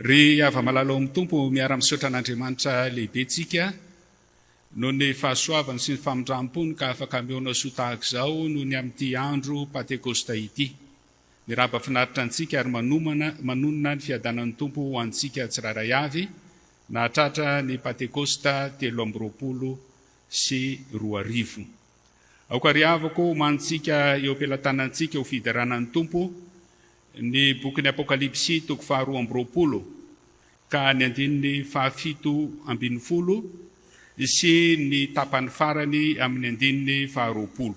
Ry ava-malalo amin'ny tompo miara-misaotra an'Andriamanitra lehibetsika no ny fahasoavany sy ny famindram-pony ka afaka miona soa tahaka izao no ny amin'ity andro Pentekosta ity. Miraba finaritra antsika ary manonona ny fiadanan'ny tompo ho antsika tsiraray avy na hatratra ny Pentekosta 2024. Aokariavako mantsika eo ampelantanantsika ho fidaranan'ny tompo ny bokin'ny Apokalipsy 2:20 ka ny andininy 7:20 sy ny tapany farany amin'ny andininy 20.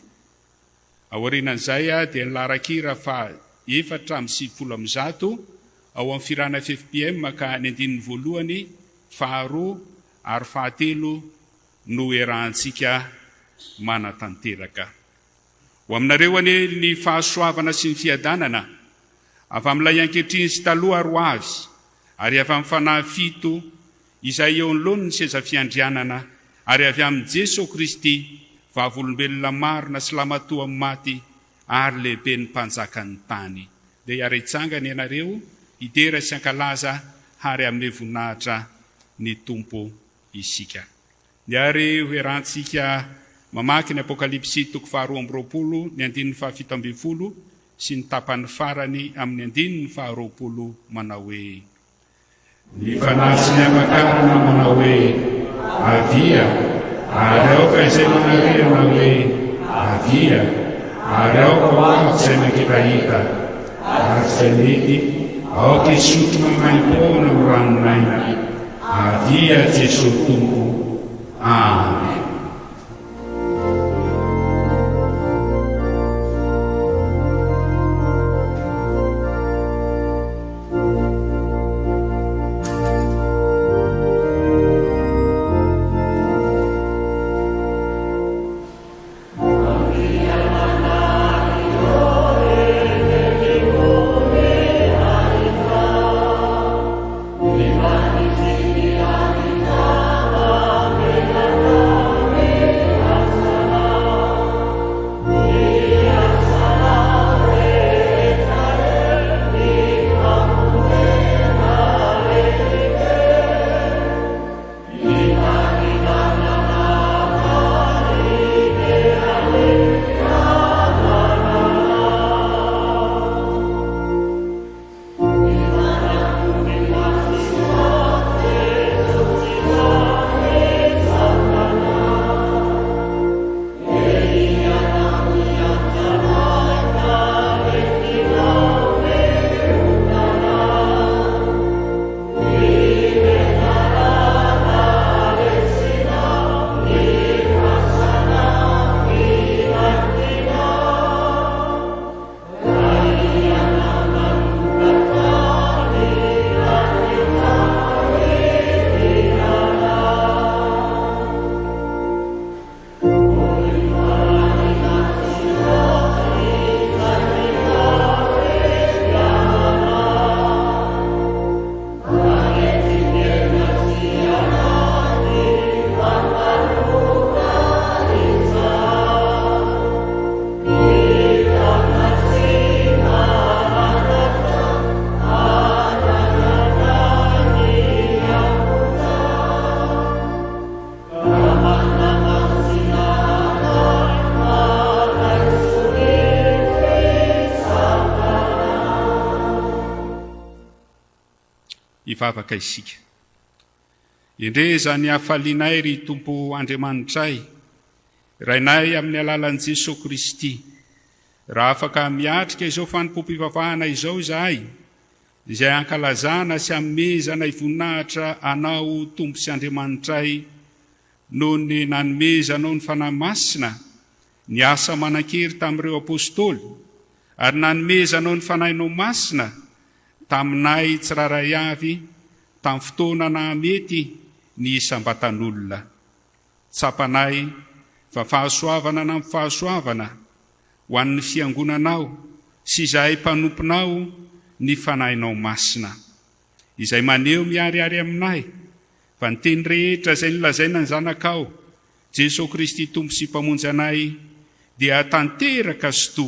Aorianan'izay dia nilarakira fa 470 ao amin'ny firana FJKM ka ny andininy 1, 2 ary 7 no erahantsika manatanteraka. Ho aminareo anie ny fahasoavana sy ny fiadanana avy amin'ilay ankehitriny sy taloha roavy ary avy amin'ny fanahy 7 izay eo anoloany ny seza fiandrianana ary avy amin'ny Jesosy Kristy vavolombelona marina sy lamatoa amin'ny maty ary lehibe ny mpanjakan'ny tany. Dia hiara-hitsangana ianareo hidera sy ankalaza ary amin'ny voninahitra ny tompo isika. Niary hoerantsika mamaky ny Apokalipsy 2:20 ny andininy 7:20 sy ny tapany farany amin'ny andininy 20 manao hoe: ny fanahy sy ny aman-karana manao hoe avia, ary aoka izay manarena hoe avia, ary aoka hoavy izay mankipahita, ary izay mety aoka isotro mamaim-poana amin'ny ranomaina. Avia Jesosy Tompo. Amen. Ivavaka isika. Endre zany hafalianay ry tompo Andriamanitray, rainay amin'ny alalan'i Jesosy Kristy. Raha afaka miatrika izao Fanompoampivavahana izao izahay, izay ankalazana sy amezana ivoninahitra anao tompo sy Andriamanitray noho ny nanomezanao ny fanahy Masina, ny asa manan-kery tamin'ireo apôstôly, ary nanomezanao ny fanahinao Masina taminay tsiraray avy tamin'ny fotoana na mety ny isam-batan'olona. Tsapanay fa fahasoavana na amin'ny fahasoavana ho an'ny fiangonanao sy izay mpanomponao ny fanahinao Masina, izay maneho miariary aminay fa ny teny rehetra izay nilazaina ny zanakao Jesosy Kristy tompo sy mpamonjy anay dia tanteraka sy to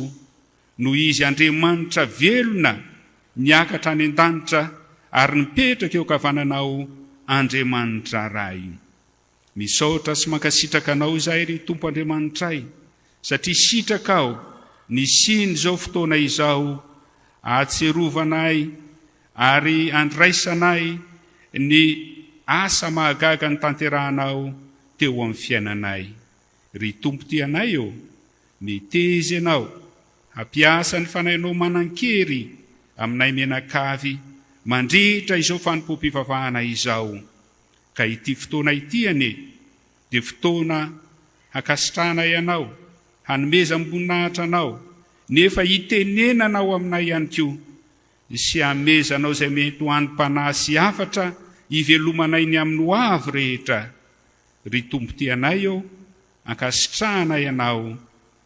noho izy Andriamanitra velona niakatra any an-danitra ary nipetraka eo kavananao Andriamanitra ray. Misaotra sy mankasitraka anao izay ry Tompo Andriamanitray, satria sitraka ao ny siny izao fotoana izao, ahatserovanay ary andraisanay ny asa mahagaga ny tanterahanao teo amin'ny fiainanay. Ry Tompo tianay eo, miteza ianao hampiasa ny fanahinao manan-kery aminay menakavy mandritra izao Fanompoampivavahana izao. Ka ity fotoana ity anie dia fotoana hakasitrana ianao, hanomeza amboninahitra anao, nefa hitenenanao aminay ihany koa, sy hamezanao izay mety ho an'ny mpanahy sy hafatra hivelomanay ny amin'ny ho avy rehetra. Ry Tompo tianay eo, hankasitrahana ianao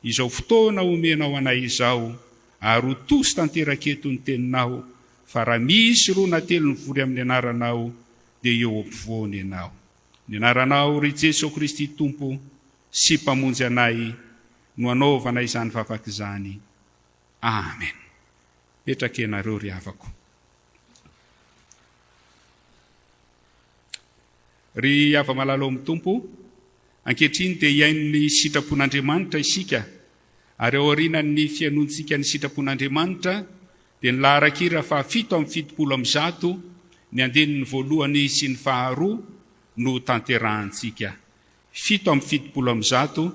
izao fotoana omenao anay izao, ary ho tosy tanteraketo ny teninao, fa raha misy roa na telo ny vory amin'ny anaranao dia eo ampovoany ianao. Ny anaranao ry Jesosy Kristy Tompo sy mpamonjy anay no anaovana izany vavaka izany. Amen. Petraka ianareo ry havako. Ry hava malalo amin'ny Tompo, ankehitriny dia iain'ny sitrapon'Andriamanitra isika, ary ao aorian'ny fianontsika ny sitrapon'Andriamanitra dia ny laharan-kira fa 7:7 ny andinin'ny voalohany sy ny faharoa no tanterahantsika. 7:7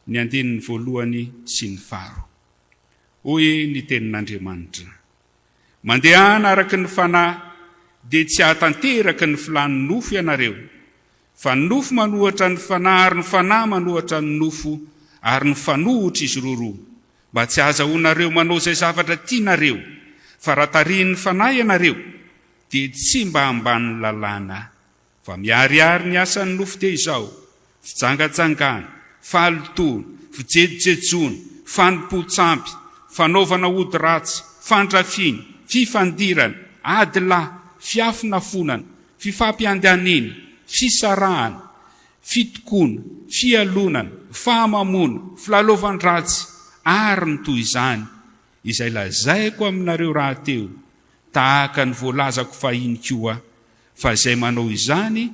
ny andinin'ny voalohany sy ny faharoa. Hoy ny tenin'Andriamanitra: mandehana araka ny fanahy dia tsy hahatanteraky ny filan'ny nofo ianareo, fa ny nofo manohatra ny fanahy ary ny fanahy manohatra ny nofo, ary ny fanohitra izy roa, mba tsy ahazahoanareo manao izay zavatra tianareo. Fa raha tarihan'ny fanahy ianareo dia tsy mba amban'ny lalàna, fa miariary ny asan'ny nofo dia izao: fijangajangana, fahalotona, fijejojejoana, fanompoantsampy, fanaovana ody ratsy, fandrafiana, fifandirana, ady lahy, fiafinafonana, fifampiandanina, fisarahana, fitokoana, fialonana, fahamamona, filalaovan-dratsy, ary ny toy izany, izay lazaiko aminareo raha teo, tahaka ny voalazako fahiny koa, fa izay manao izany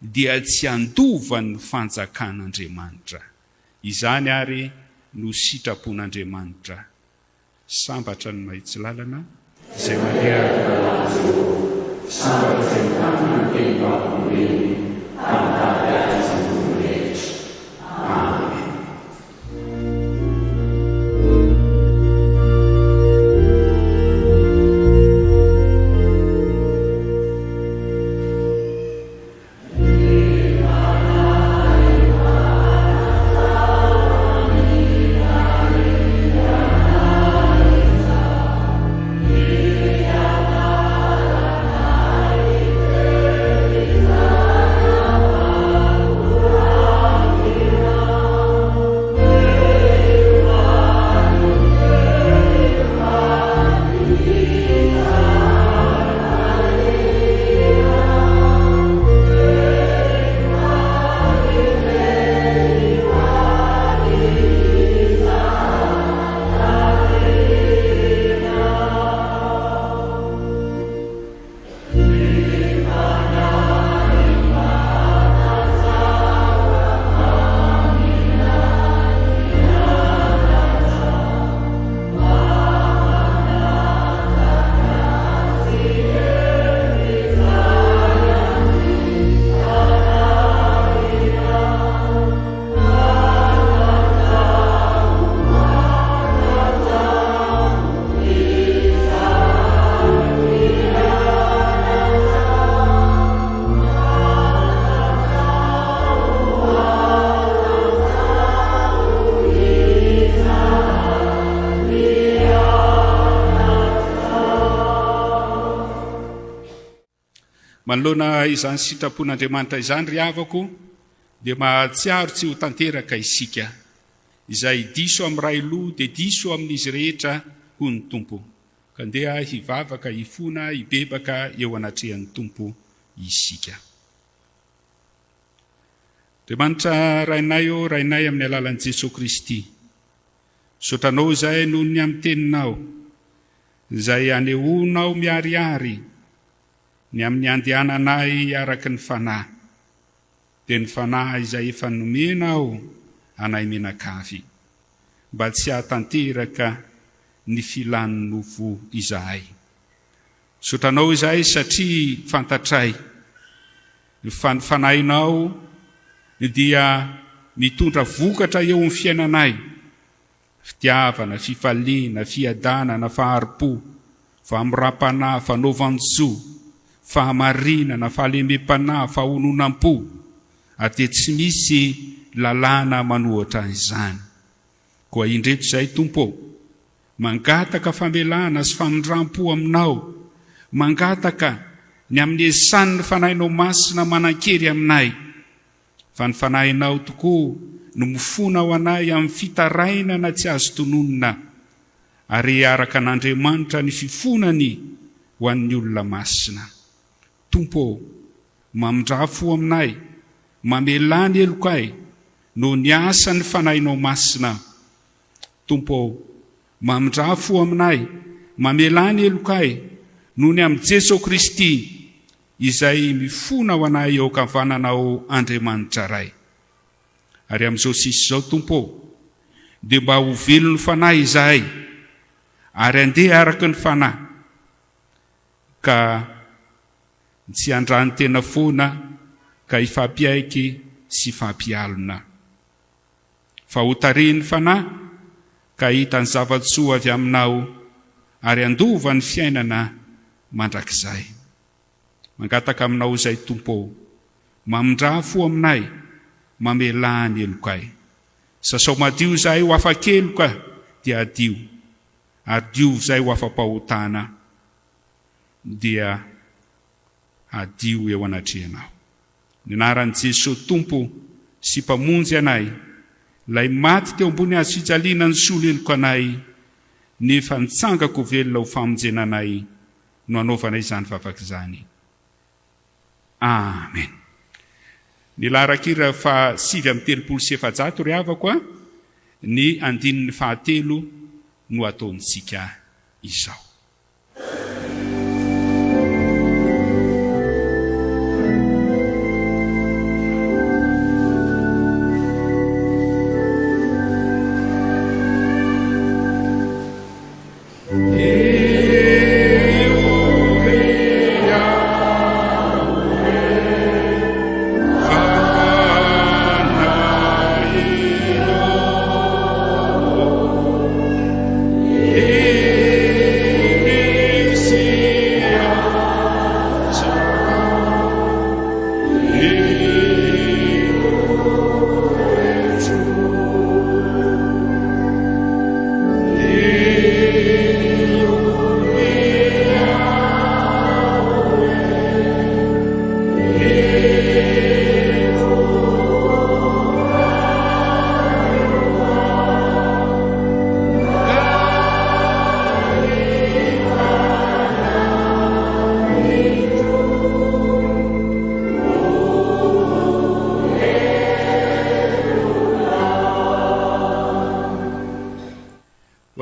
dia tsy andovan'ny fanjakan'Andriamanitra. Izany ary no sitrapon'Andriamanitra. Sambatra ny mahitsy lalana izay mandeha sambatra izay mitandrina ny teny-bakom-beny amin'ny azy-ny rehetra. Amen. Manoloana izany sitrapon'Andriamanitra izany ry havako, dia mahatsiaro tsy ho tanteraka isika, izay diso amin'ny ray loha dia diso amin'izy rehetra ho ny Tompo. Ka andeha hivavaka, hifona, hibebaka eo anatrehan'ny Tompo isika. Andriamanitra rainay o, rainay amin'ny alalan'i Jesosy Kristy, sotranao izay noho ny amin'ny teninao, izay anehoanao miariary ny amin'ny andehananay araky ny fanahy, dia ny fanahy izay efa nomena aho anay menakavy, mba tsy hahatanteraka ny filan'ny nofo izahay. Sotranao izahay satria fantatray fa ny fanahinao dia mitondra vokatra eo amin'ny fiainanay, fitiavana, fifaliana, fiadanana, faharim-po, famorapanahy, fanaovantsoa, fahamarinana, fahalemem-panahy, fahononam-po, ate tsy misy lalàna manohatra izany. Koa indreto izay Tompo, mangataka famelana sy famindram-po aminao, mangataka ny amin'ny esan'ny fanahinao masina manan-kery aminay, fa ny fanahinao tokoa no mifona ao anay amin'ny fitarainana tsy azo tononona, ary araka an'Andriamanitra ny fifonany ho an'ny olona masina. Tompo, mamindrafo aminay, mamelany elokay no ny asan'ny fanahinao masina. Tompo, mamindrafo aminay, mamelany elokay no ny amin'ny Jesosy Kristy izay mifona ho anay eo kavananao Andriamanitra ray. Ary amin'izao sisy izao Tompo, dia mba ho velon'ny fanahy izahay, ary andeha araka ny fanahy, ka tsy andrany tena foana, ka ifampiaiky sy fampialona. Fa ho tarihan'ny fanahy, ka hita ny zavatsoa avy aminao, ary andova ny fiainana mandrakizay. Mangataka aminao izay Tompo, mamindrafo aminay, mamelany elokay. Sasao madio izay ho afa-keloka dia adio, ary diovy izay ho afa-pahotana dia adio eo anatrehanao. Ny anaran'i Jesosy Tompo sy mpamonjy anay, lay maty teo ambony hazo fijaliana ny solo eloko anay, nefa nitsangako velona ho famonjenanay no anaovana izany vavaka izany. Amen. Ny laharakira fa 7:30 ry havako, ny andinin'ny 3 no ataontsika izao.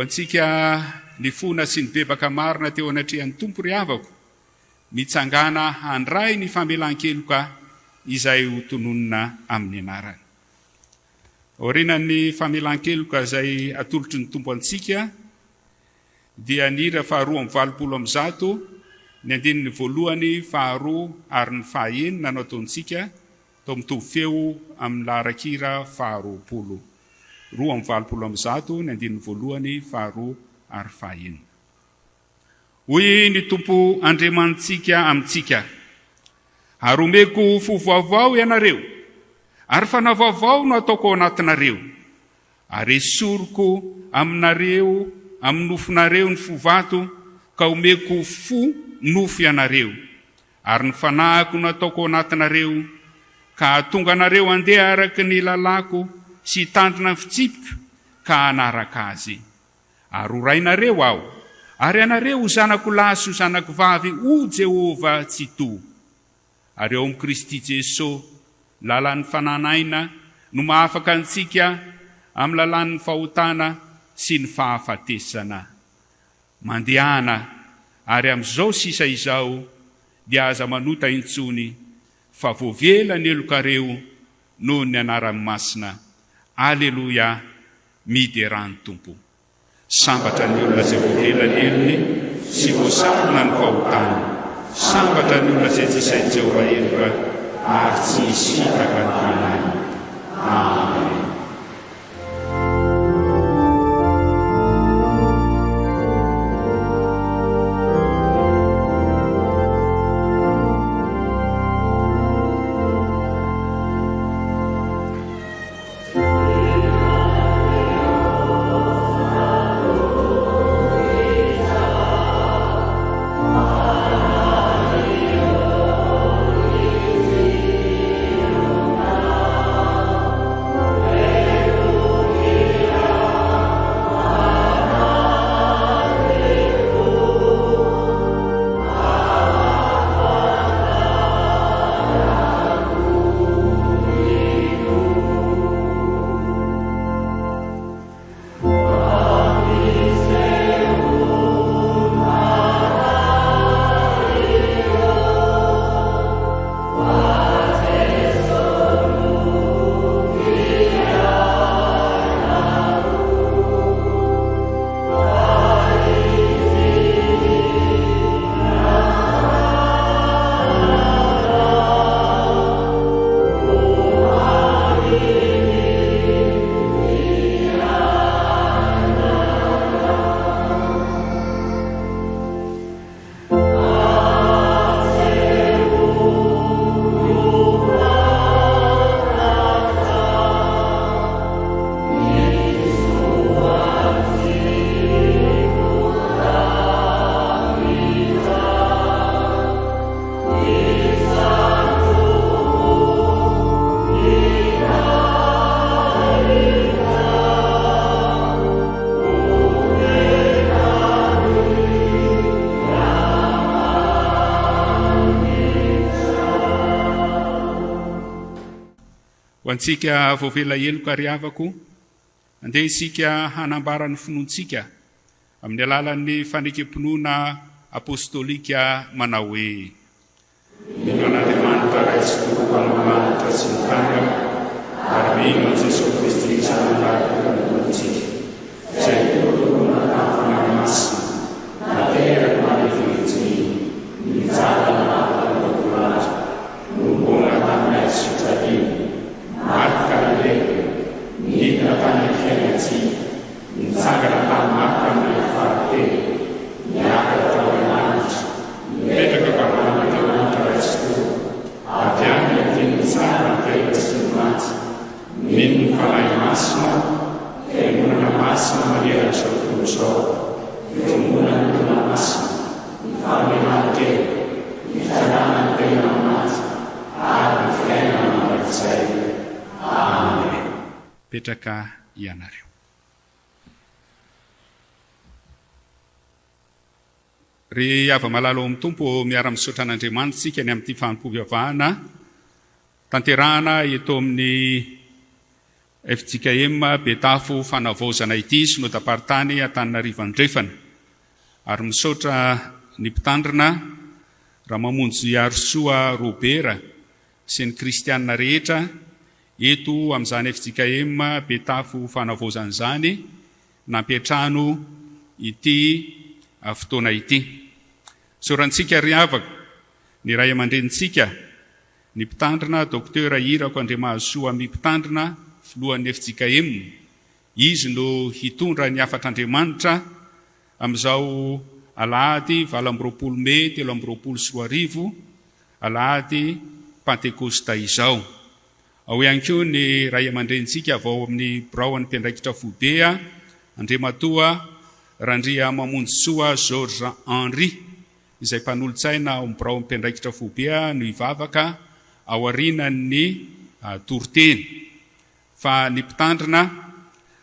Antsika ny fona sy ny bebaka marina teo anatrehan'ny Tompo ry havako, mitsangana handray ny famelan-keloka izay ho tononona amin'ny anarany. Aorinan'ny famelan-keloka izay atolotry ny Tompo antsika dia ny hira 2:20, ny andinin'ny 1, 2 ary ny 4 nanao ataontsika tao mitovy feo amin'ny laharakira 20. 2:20, ny andinin'ny 1, 2 ary 4. Hoy ny Tompo Andriamantsika amintsika: ary omeko fo vaovao ianareo, ary fanavaovao no ataoko ao anatinareo, ary esoriko aminareo, amin'ny nofonareo ny fovato, ka omeko fo nofo ianareo, ary ny fanahiko no ataoko ao anatinareo, ka atonga anareo andeha araky ny lalako sy tandrina fitsipika ka anaraka azy. Ary orainareo aho, ary anareo zanako lahy sy zanako vavy o Jehova tsy to. Ary eo amin'ny Kristy Jesosy, lalan'ny fananaina no mahafaka antsika amin'ny lalan'ny fahotana sy ny fahafatesana. Mandehana, ary amin'izao sisa izao dia aza manota intsony fa voavela ny elokareo noho ny anaran'ny Masina. Aleloia, midy rano tompo. Sambatra ny olona izay voavela ny elony sy voasarona ny fahotany. Sambatra ny olona izay tsy sain'i Jehova eloka ary tsy misy fitaka ny Fanahy. Amen. Antsika voavela eloka riavako, andeha isika hanambara ny finoantsika amin'ny alalan'ny fanekam-pinoana apostolika manao hoe: mino an'Andriamanitra ray tsy toroam-panomanitra sy ny tangana, ary mino Jesosy Kristy zanon'Andriamanitra nontsika, izay toroana tamin'ny Masina, nateraka manefijiny, nijara natan'Andriamanitra, nombona tamin'ny 𝙃𝙤𝙧𝙤𝙗, marika lehibe, nidina tamin'ny fiainantsika, nitsangana tamin'ny marika amin'ny fahatelo, niakatra tao an-danitra, nipetraka kavan'Andriamanitra ray tsy toro, avy any ny tsara ny fiaina sy ny maty, mino ny fanahy Masina, fiangonana Masina manerana izao tontolo izao, fiangonana ny olona Masina, ny famelan-telo, ny fitsanana ny tena maty, ary ny fiaina mandrakizay. Amen. Petraka ianareo. Ry ava-malalo amin'ny tompo miara-misaotra an'Andriamanitra tsika ny amin'ity Fanompoampivavahana tanterahana eto amin'ny FJKM Betafo Fanavaozana ity synodam-paritany Antananarivo andrefana, ary misaotra ny mpitandrina raha mamonjy 𝙃𝙤𝙧𝙤𝙗 sy ny kristianina rehetra eto amin'izany FJKM Betafo Fanavaozana izany nampiatrano ity fotoana ity. Sorantsika riavaka ny ray aman-drenintsika, ny mpitandrina Dr Irako Andriamahasoa mpitandrina filohan'ny FJKM, izy no hitondra ny afatr'Andriamanitra amin'izao alahady 20 Mey 2024 alahady Pentekosta izao. Ao ihany koa ny ray aman-drenintsika avao amin'ny Biraon'ny Mpiandraikitra Foibe Andriamatoa Randria Mamonjy-soa 𝙃𝙤𝙧𝙤𝙗, izay mpanolontsaina ao amin'ny Biraon'ny Mpiandraikitra Foibe no hivavaka ao aorianan'ny toroteny. Fa ny mpitandrina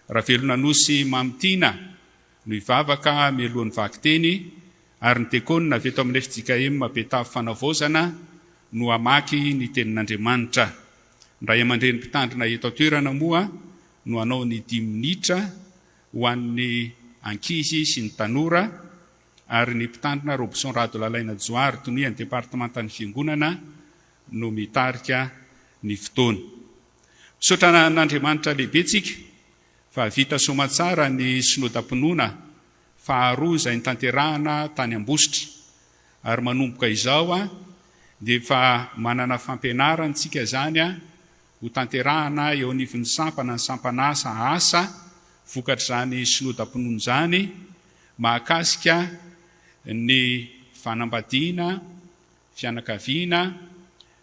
Ravelona Nosy Mamitiana no hivavaka mialohan'ny vakiteny, ary ny dekona avy eto amin'ny FJKM Betafo Fanavaozana no hamaky ny tenin'Andriamanitra. Ny ray aman-dreny mpitandrina eto an-toerana moa no hanao ny 10 minitra ho an'ny ankizy sy ny tanora, ary ny mpitandrina Robson Radolalaina Joary tonian'ny departementan'ny fiangonana no mitarika ny fotoana. Misaotra n'Andriamanitra lehibetsika fa vita somatsara ny synodam-pinoana faharoa izay nitanterahana tany Ambositra, ary manomboka izao dia efa manana fampianarantsika zany ho tanterahana eo anivon'ny sampana ny sampanasa asa vokatr'izany synodam-pinoana zany mahakasika ny fanambadiana, fianakaviana,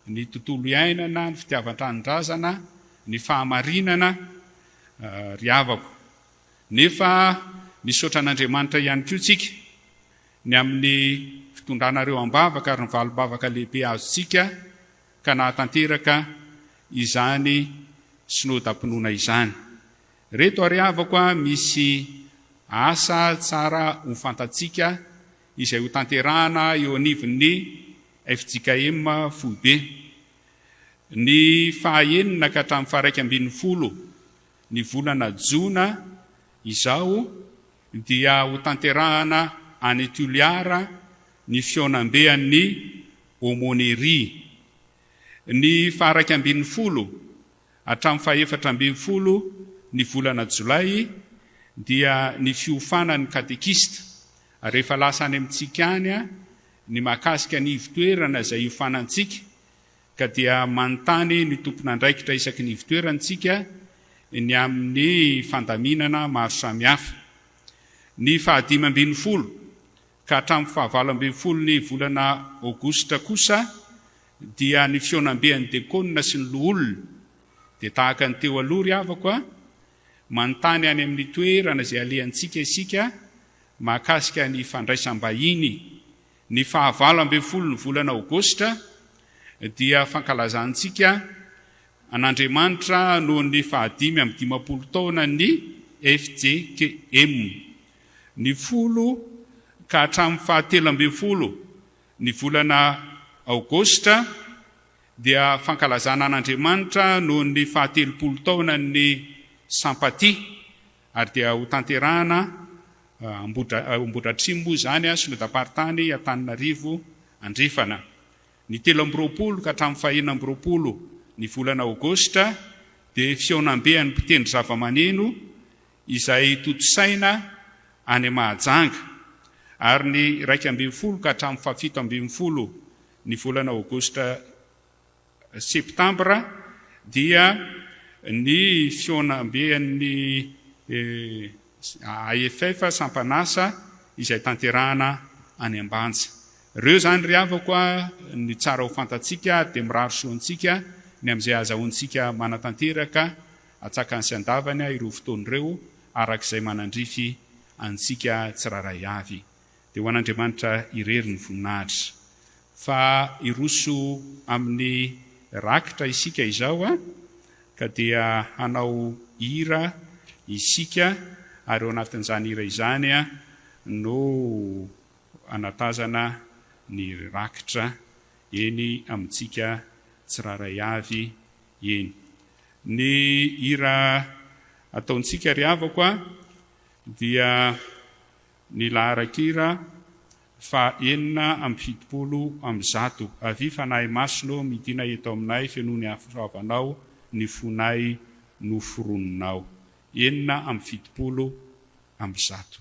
ny tontolo iainana, ny fitiavan-tranondrazana, ny fahamarinana ry havako. Nefa misaotra an'Andriamanitra ihany koa tsika ny amin'ny fitondranareo ambavaka ary ny valobavaka lehibe azontsika ka nahatanteraka izany synodam-pinoana izany. Reto ary havako misy asa tsara ho fantatsika izay ho tanterahana eo anivon'ny FJKM Foibe. Ny fahaenina ka hatramin'ny faha 1/10 ny volana Jona izao dia ho tanterahana any Toliara ny Fanompoampivavan'ny 𝙁𝙤𝙑𝙤𝙤. Ny faha 1/10 hatramin'ny faha 4/10 ny volana Jolay dia ny fiofanan'ny katekista, ary rehefa lasa any amintsika any ny mahakasika ny ivitoerana izay iofanantsika, ka dia manontany ny tompon'andraikitra isaky ny ivitoerantsika ny amin'ny fandaminana maro samihafa. Ny faha 5/10 ka hatramin'ny faha 9/10 ny volana Aogositra kosa dia ny Fanompoampivan'ny 𝙃𝙤𝙧𝙁 sy ny loholona. Dia tahaka ny teo aloha ry havako manontany any amin'ny toerana izay alehantsika isika mahakasika ny fandraisam-bahiny. Ny faha 9/10 ny volana Aogositra dia fankalazantsika an'Andriamanitra noho ny faha 5/50 taona ny FJKM. Ny 10 ka hatramin'ny faha 3/10 ny volana Aogositra dia fankalazana an'Andriamanitra noho ny faha 30 taona ny Sampaty, ary dia ho tanterahana Ambodratrimo zany synodam-paritany Antananarivo Andrefana. Ny 13 ka hatramin'ny faha 14 ny volana Aogositra dia Fanompoampivan'ny mpitendry zava-maneno izay totosaina any Mahajanga, ary ny 1/10 ka hatramin'ny faha 7/10 ny volana Aogositra Septambra dia ny Fanompoampivan'ny AFF sampanasa izay tanterahana any Ambanja. Reo zany ry havako ny tsara ho fantatsika dia miraro soantsika ny amin'izay azahoantsika manatanteraka atsakany sy andavany ireo fotoan'ireo arak'izay manandrify antsika tsiraray avy. Dia ho an'Andriamanitra irery ny voninahitra fa iroso amin'ny rakitra isika izao ka dia hanao hira isika, ary eo anatin'izany hira izany no anatazana ny rakitra eny amintsika tsiraray avy eny. Ny hira ataontsika ry havako dia ny laharan-kira faha 9/70 avy Fanahy Masina midina eto aminay fianoany afavanao ny fonay no foroninao. 9/70.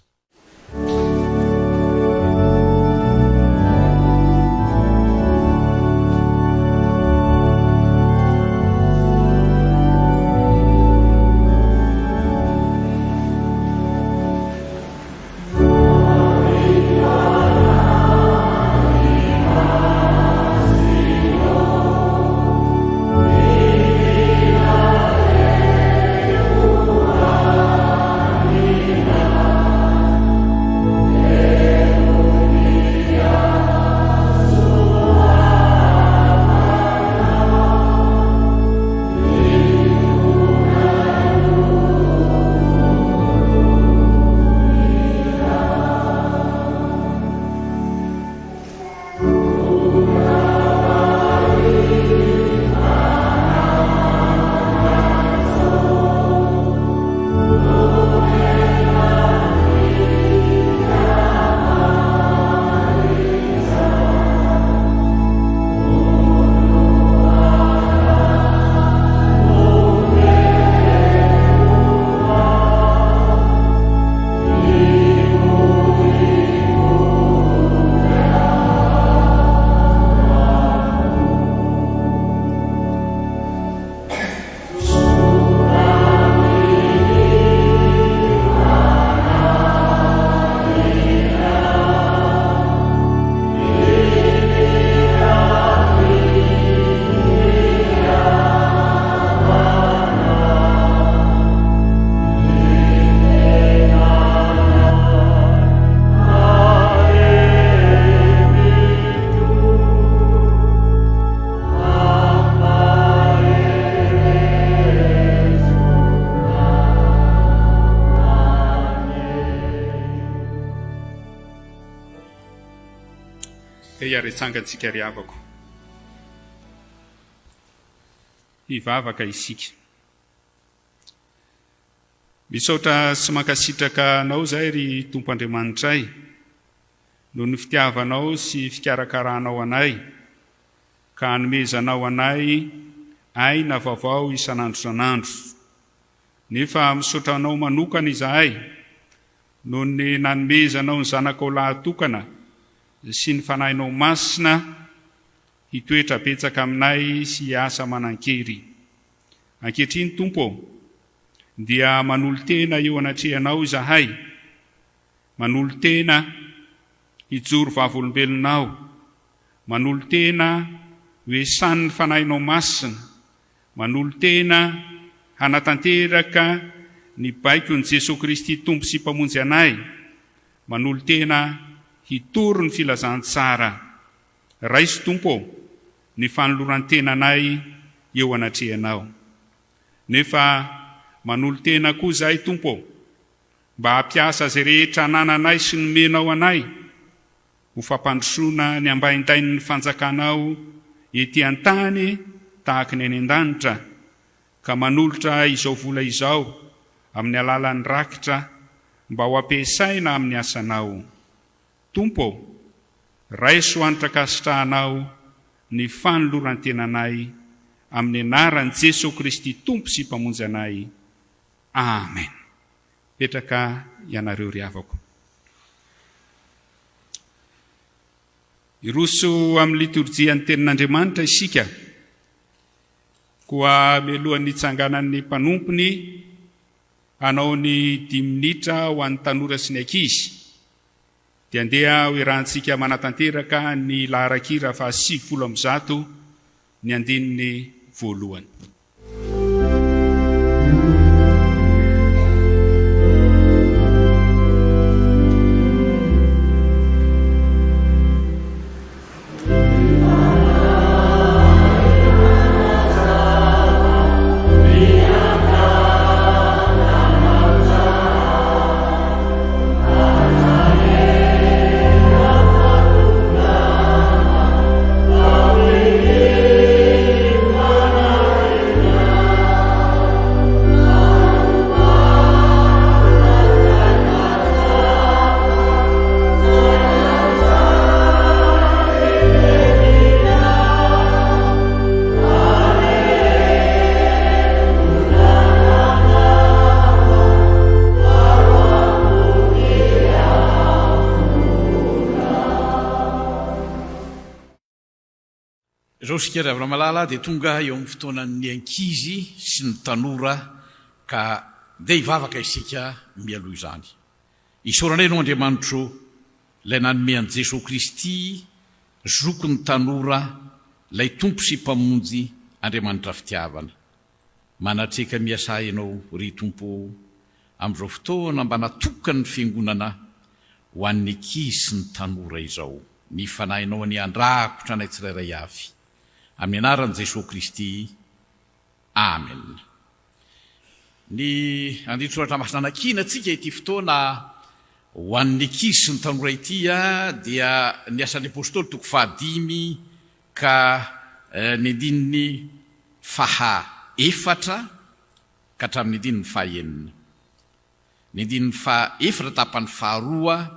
ka hiaretsangantsika ry havako. Hivavaka isika. Misaotra sy mankasitraka anao zay ry Tompo Andriamanitray, noho ny fitiavanao sy fikarakaranao anay, ka hanomezanao anay aina vaovao isan'andro san'andro. Nefa misaotra anao manokana izahay, noho ny nanomezanao ny zanakao lahatokana sy ny fanahinao Masina hitoetra betsaka aminay sy hiasa manan-kery. Ankehitriny Tompo, dia manolo tena eo anatrehanao izahay, manolo tena hijoro vavolombelonao, manolo tena hoesan'ny fanahinao Masina, manolo tena hanatanteraka ny baikon'i Jesosy Kristy Tompo sy mpamonjy anay, manolo tena hitoro ny filazantsara. Raiso Tompo ny fanoloran-tenanay eo anatrehanao. Nefa manolo tena koa zahay Tompo, mba hampiasa zay rehetra anananay sy nomenao anay, ho fampandrosoana ny ambaindain'ny fanjakanao ety an-tany tahaka ny any an-danitra, ka manolotra izao vola izao amin'ny alalan'ny rakitra mba ho ampiasaina amin'ny asanao. Tompo, raiso anitra kasitrahanao ny fanoloran-tenanay amin'ny anaran'i Jesosy Kristy Tompo sy mpamonjy anay. Amen. Petraka ianareo ry havako. Iroso amin'ny liturjian'ny tenin'Andriamanitra isika, koa melohan'ny itsanganan'ny mpanompony hanao ny 10 minitra ho an'ny tanora sy ny ankizy, dia andeha hoerantsika manatanteraka ny laharan-kira fa 700 ny andininy voalohany. Izao sika ravina malala dia tonga eo amin'ny fotoanan'ny ankizy sy ny tanora ka dia hivavaka isika mialoha izany. Isaoranay no Andriamanitro ilay nanomean'i Jesosy Kristy zoko ny tanora, ilay tompo sy mpamonjy Andriamanitra fitiavana. Manatreka miasa ianao ry Tompo amin'izao fotoana mba natokany ny fiangonana ho an'ny ankizy sy ny tanora izao. Ny fanahinao ny andrakotra anay tsirairay avy. Amin'ny anaran'i Jesosy Kristy. Amen. Ny andritsoratra Masina anakina tsika ity fotoana ho an'ny ankizy sy ny tanora ity dia ny asan'ny apôstôly toko 5 ka ny andininy 4 ka hatramin'ny andininy 9. Ny andininy 4 tapany 2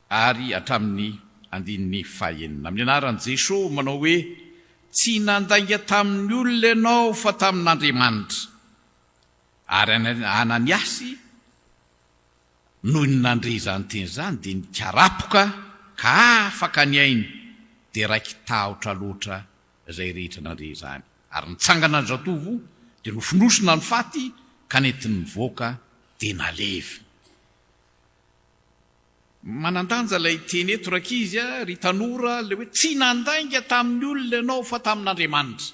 ary hatramin'ny andininy 9. Amin'ny anaran'i Jesosy manao hoe tsy nandainga tamin'ny olona ianao fa tamin'Andriamanitra, ary Ananiasy noho ny nandre izany teny izany dia nikarapoka ka afaka ny ainy dia raiky tahotra loatra izay rehetra nandre izany, ary nitsangana ny zatovo dia nofonosona ny faty ka nentin'ny mivoaka dia nalevy. Manandanja ilay teny eto rakizy ry tanora le hoe tsy nandainga tamin'ny olona ianao fa tamin'Andriamanitra.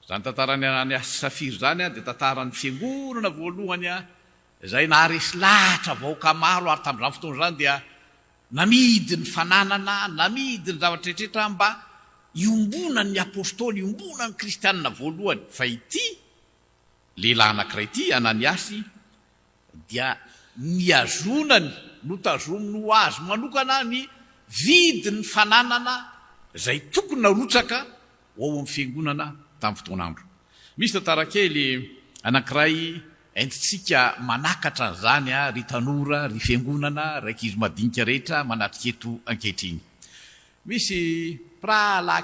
Zany tantarany Ananiasy Safira zany dia tantarany fiangonana voalohany izay naharesy lahatra vahoaka maro, ary tamin'izany fotoana zany dia namidy ny fananana, namidy ny zavatra rehetrarehetra mba iombona ny apôstôly, iombona ny kristianina voalohany. Fa ity lehilahy anankiray ity Ananiasy dia ny azonany notazominy ho azy manokana ny vidy ny fananana zay tokony narotsaka ho ao amin'ny fiangonana tamin'ny fotoanandro. Misy tantarakely anankiray entitsika manakatra an'izany ry tanora, ry fiangonana, ry ankizy madinika rehetra manatrika eto ankehitriny. Misy prahalahy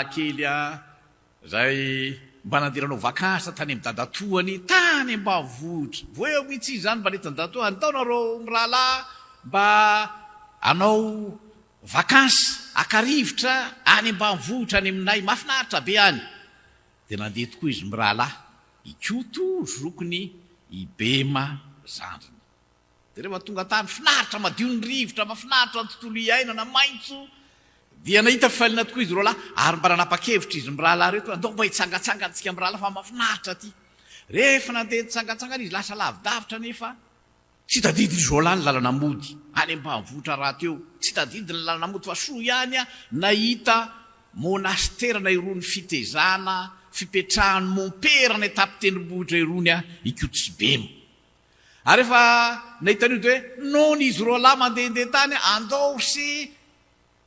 kely zay mba nanderanao vakansa tany amin'ny dadatoany tany ambanivohitra. Voeo mihitsy izy zany mba netany dadatoany, tao nareo mirahalahy mba anao vakansy akarivotra any ambanivohitra any aminay, mahafinaritra be any. Dia nandeha tokoa izy mirahalahy ikoto zokony ibema zandriny. Dia rehefa tonga tany finaritra madio ny rivotra, mafinaritra ny tontolo iainana maitso, dia nahita fifaliana tokoa izy roalahy ary mba nanapa-kevitra izy mirahalahy reto, andao mba hitsangatsangantsika mirahalahy fa mafinaritra ty. Rehefa nandeha hitsangatsangana izy lasa lavidavitra nefa tsy tadidiny roalahy ny lalana mody any ambanivohitra raha teo, tsy tadidiny lalana mody fa soa ihany nahita monastera na irony fitezana fipetrahany mompera ny etape tendrombohitra irony ikoto sy bema. Ary rehefa nahitan'io dia hoe nony izy roalahy mandehandeha tany andao sy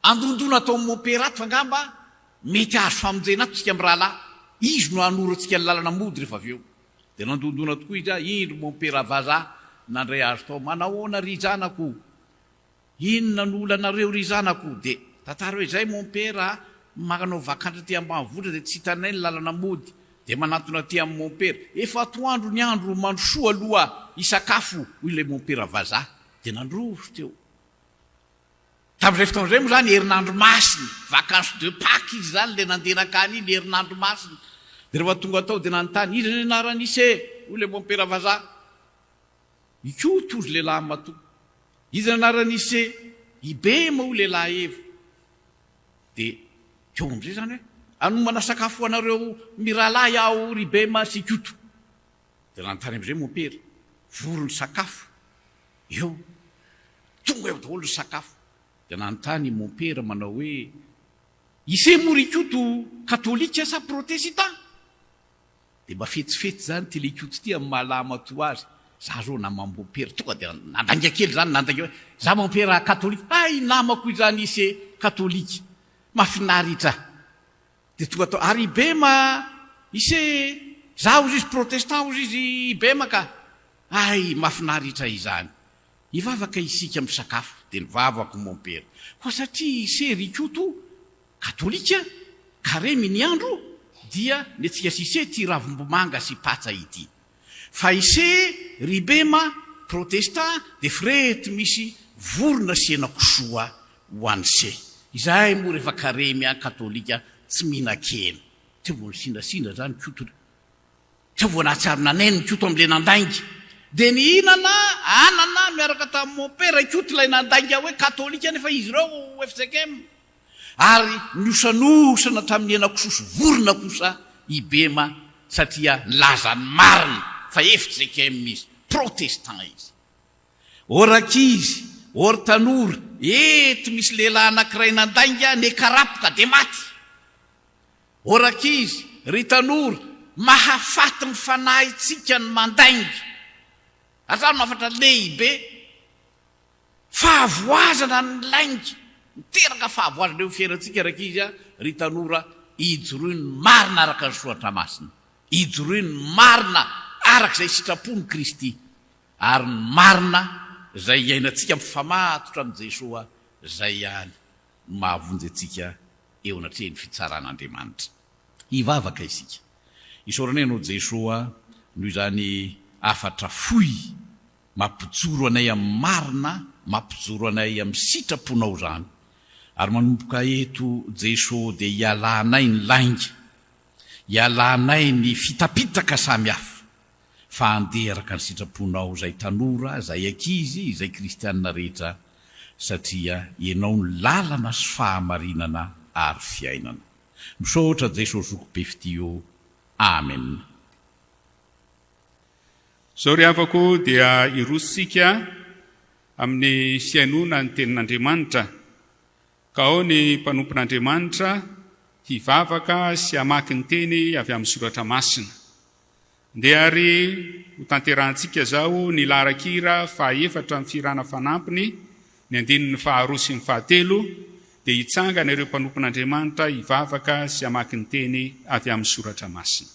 andondona atao amin'ny mompera ato fangamba mety azo famonjena ato tsika mirahalahy, izy no anorantsika ny lalana mody rehefa avy eo. Dia nandondona tokoa izy indro mompera vaza nandray azo tao, manahoana ry zanako, inona n'olanareo ry zanako? Dia tantara hoe zay mompera manao vakandra ty ambanivohitra dia tsy hitanay ny lalana mody, dia manatona ty amin'ny mompera, efa atoandro ny andro mandrosoa aloha isakafo hoy ilay mompera vaza. Dia nandroso teo. Tamin'izay fotoan'izay moa zany herinandro masina, vacances de Pâques izy zany le nanderaka any iny herinandro masina. Dia rehefa tonga tao dia nanontany, izy ny anaran'ise hoy ilay mompera vaza. Ikoto ozy lehilahy mato. Izy ny anaran'ise ibema hoy lehilahy evo. Dia teo amin'izay zany hoe anomana sakafo anareo mirahalahy aho ry bema sy ikoto. Dia nanontany amin'izay mompera, vorony sakafo eo, tonga eo daholo ny sakafo. Dia nanontany mompera manao hoe ise moa ikoto katolika sa protestant? Dia mba fetsifetsy zany ty le ikoto ty amin'ny mahalama to azy. Za zao nama mompera tonga dia nandanga kely zany, nandanga hoe za mompera katolika, ay namako izany ise katolika, mafinaritra. Dia tonga tao ary ibema ise za ozy izy protestant ozy izy ibema ka, ay mafinaritra izany. Ivavaka isika amin'ny sakafo. Dia nivavako mompera, fa satria ise ry ikoto katolika karemy ny andro dia netsika sy ise ty ravimbomanga sy patsa ity, fa ise ry bema protestant dia frety misy vorona sy henakosoa ho an'ise. Izay moa rehefa karemy katolika tsy mihinan-kena. Tsy vo nisinasina zany koto, tsy vo nahatsiaro naneny koto amin'ile nandaingy. Dia ny hinana anana miaraka tamin'ny mompera ikoto ilay nandainga hoe katolika nefa izy ireo FJKM. Ary niosanosana tamin'ny henakososo vorona kosa ibema satria nilazany marina fa FJKM izy, protestant izy. Orakizy, or tanora, eto misy lehilahy anankiray nandainga nekarapoka dia maty. Orakizy, ry tanora, mahafaty ny fanahitsika ny mandainga. Azany mafatra lehibe fahavoazana ny laingy, miteraka fahavoazana eo fiainantsika raka izy ry tanora, ijoroiny marina araka ny soatra masina, ijoroiny marina araka izay sitrapony Kristy, ary ny marina izay iainantsika mifamatotra amin'ny Jesosy, izay ihany mahavonjy antsika eo anatrehany fitsaran'Andriamanitra. Hivavaka isika isorana anao Jesosy noho izany afatra foy mampijoro anay amin'ny marina, mampijoro anay amin'ny sitraponao zany. Ary manomboka eto Jesosy dia hialanay ny lainga, hialanay ny fitapitaka samy hafa, fa andeha araka ny sitraponao zay tanora, zay ankizy, zay kristianina rehetra, satria ianao ny lalana sy fahamarinana ary fiainana. Misaotra Jesosy 𝙍𝙤𝙗. Amen. Zao ry havako dia irositsika amin'ny fiainona ny tenin'Andriamanitra, ka ao ny mpanompon'Andriamanitra hivavaka sy hamaky ny teny avy amin'ny soratra masina. Dia ary ho tanterahantsika zao ny laharakira faha-efatra amin'ny firana fanampiny ny 9 ny faharoa sy ny fahatelo dia hitsangana ireo mpanompon'Andriamanitra hivavaka sy hamaky ny teny avy amin'ny soratra masina.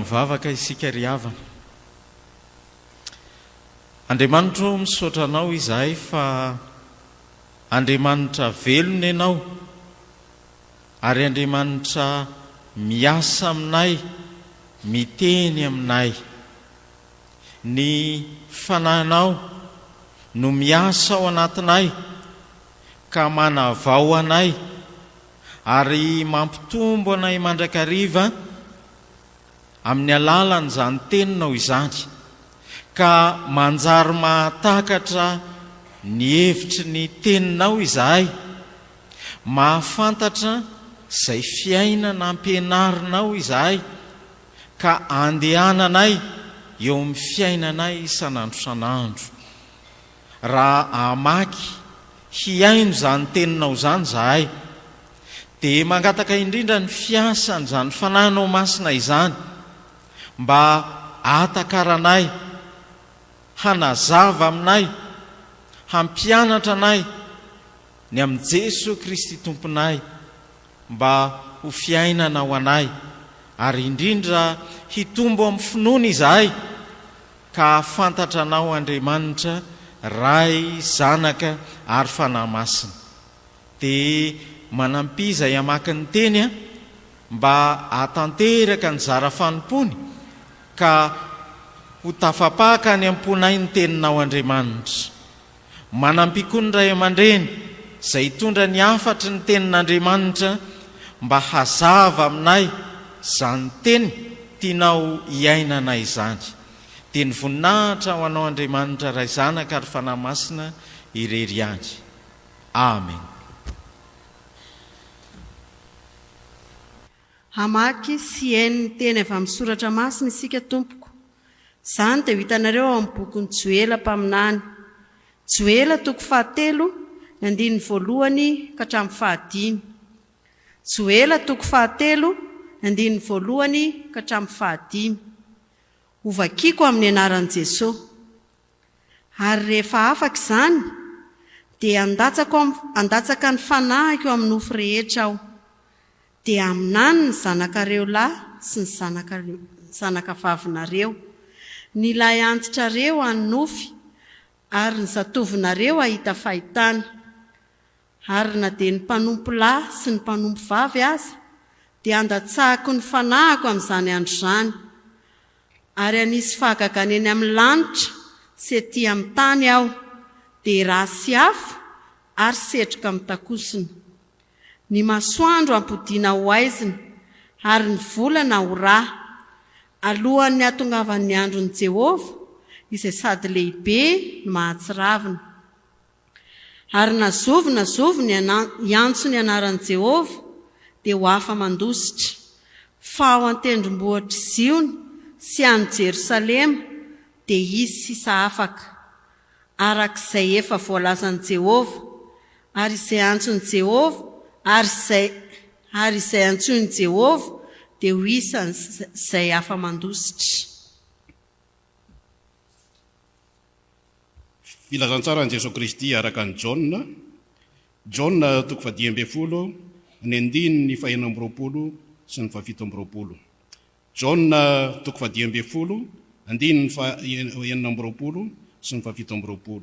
Mivavaka isika ry havana. Andriamanitra misaotra anao izahay fa Andriamanitra velona ianao ary Andriamanitra miasa aminay, miteny aminay. Ny fananao no miasa ao anatinay ka manavao anay ary mampitombo anay mandrakariva amin'ny alalan' izany teninao izany, ka manjary mahatakatra ny hevitry ny teninao izahay, mahafantatra izay fiainana ampianarinao izahay, ka andehananay eo amin'ny fiainanay isan'andro san'andro. Raha amaky hiaino izany teninao izany izahay, dia mangataka indrindra ny fiasan'izany fananao masina izany mba atakaranay, hanazava aminay, hampianatra anay ny amin'ny Jesosy Kristy tomponay mba ho fiainana ho anay, ary indrindra hitombo amin'ny finoana izahay ka fantatra anao Andriamanitra Ray, Zanaka ary Fanahy Masina. Dia manampiza hamaky ny teny mba hatanteraka ny zara fanompony ka ho tafapaka ny amponay ny teninao Andriamanitra. Manampy koa ny Ray aman-dreny izay hitondra ny afatry ny tenin'Andriamanitra mba hazava aminay izany teny tianao hiainana izany. Dia ny voninahitra ho anao Andriamanitra Ray, Zanaka ary Fanahy Masina irery ihany. Amen. Hamaky sy hainy teny avy amin'ny soratra masina isika tompoko. Izany dia ho hitanareo ao amin'ny bokin'ny Joela mpaminany. Joela 7:1 ka hatramin'ny 5. Joela 7:1 andiny voalohany ka hatramin'ny 5 hovakiako amin'ny anaran'i Jesosy. Ary rehefa afaka izany dia andatsaka ny fanahiko amin'ny nofo rehetra aho, dia aminany ny zanakareo lahy sy ny zanakavavinareo, ny lahy antitrareo any nofy, ary ny zatovinareo ahita fahitana. Ary na dia ny mpanompo lahy sy ny mpanompo vavy aza, dia andatsahako ny fanahiko amin'izany andro izany. Ary anisy fahagagana eny amin'ny lanitra sy ety amin'ny tany aho, dia rà sy afo ary setroka mitakosina. Ny masoandro ampodiana ho aizina, ary ny volana ho rà, alohan'ny hahatongavan'ny andron'i Jehovah, izay sady lehibe no mahatsiravina. Ary nazovina iantso ny anaran'i Jehovah, dia ho afa mandositra. Fa ao an-tendrombohitra Ziony sy any Jerosalema dia izy sisa afaka, arak'izay efa voalazan'i Jehovah, ary izay antson'i Jehovah, ary izay antsoin'i Jehovah dia ho isan'izay afa mandositra. Filazantsara an'i Jesosy Kristy araka ny Jaona 10:20, ny 9 ny 9 sy ny 17. Jaona 10:20, 9 ny 9 sy ny 17.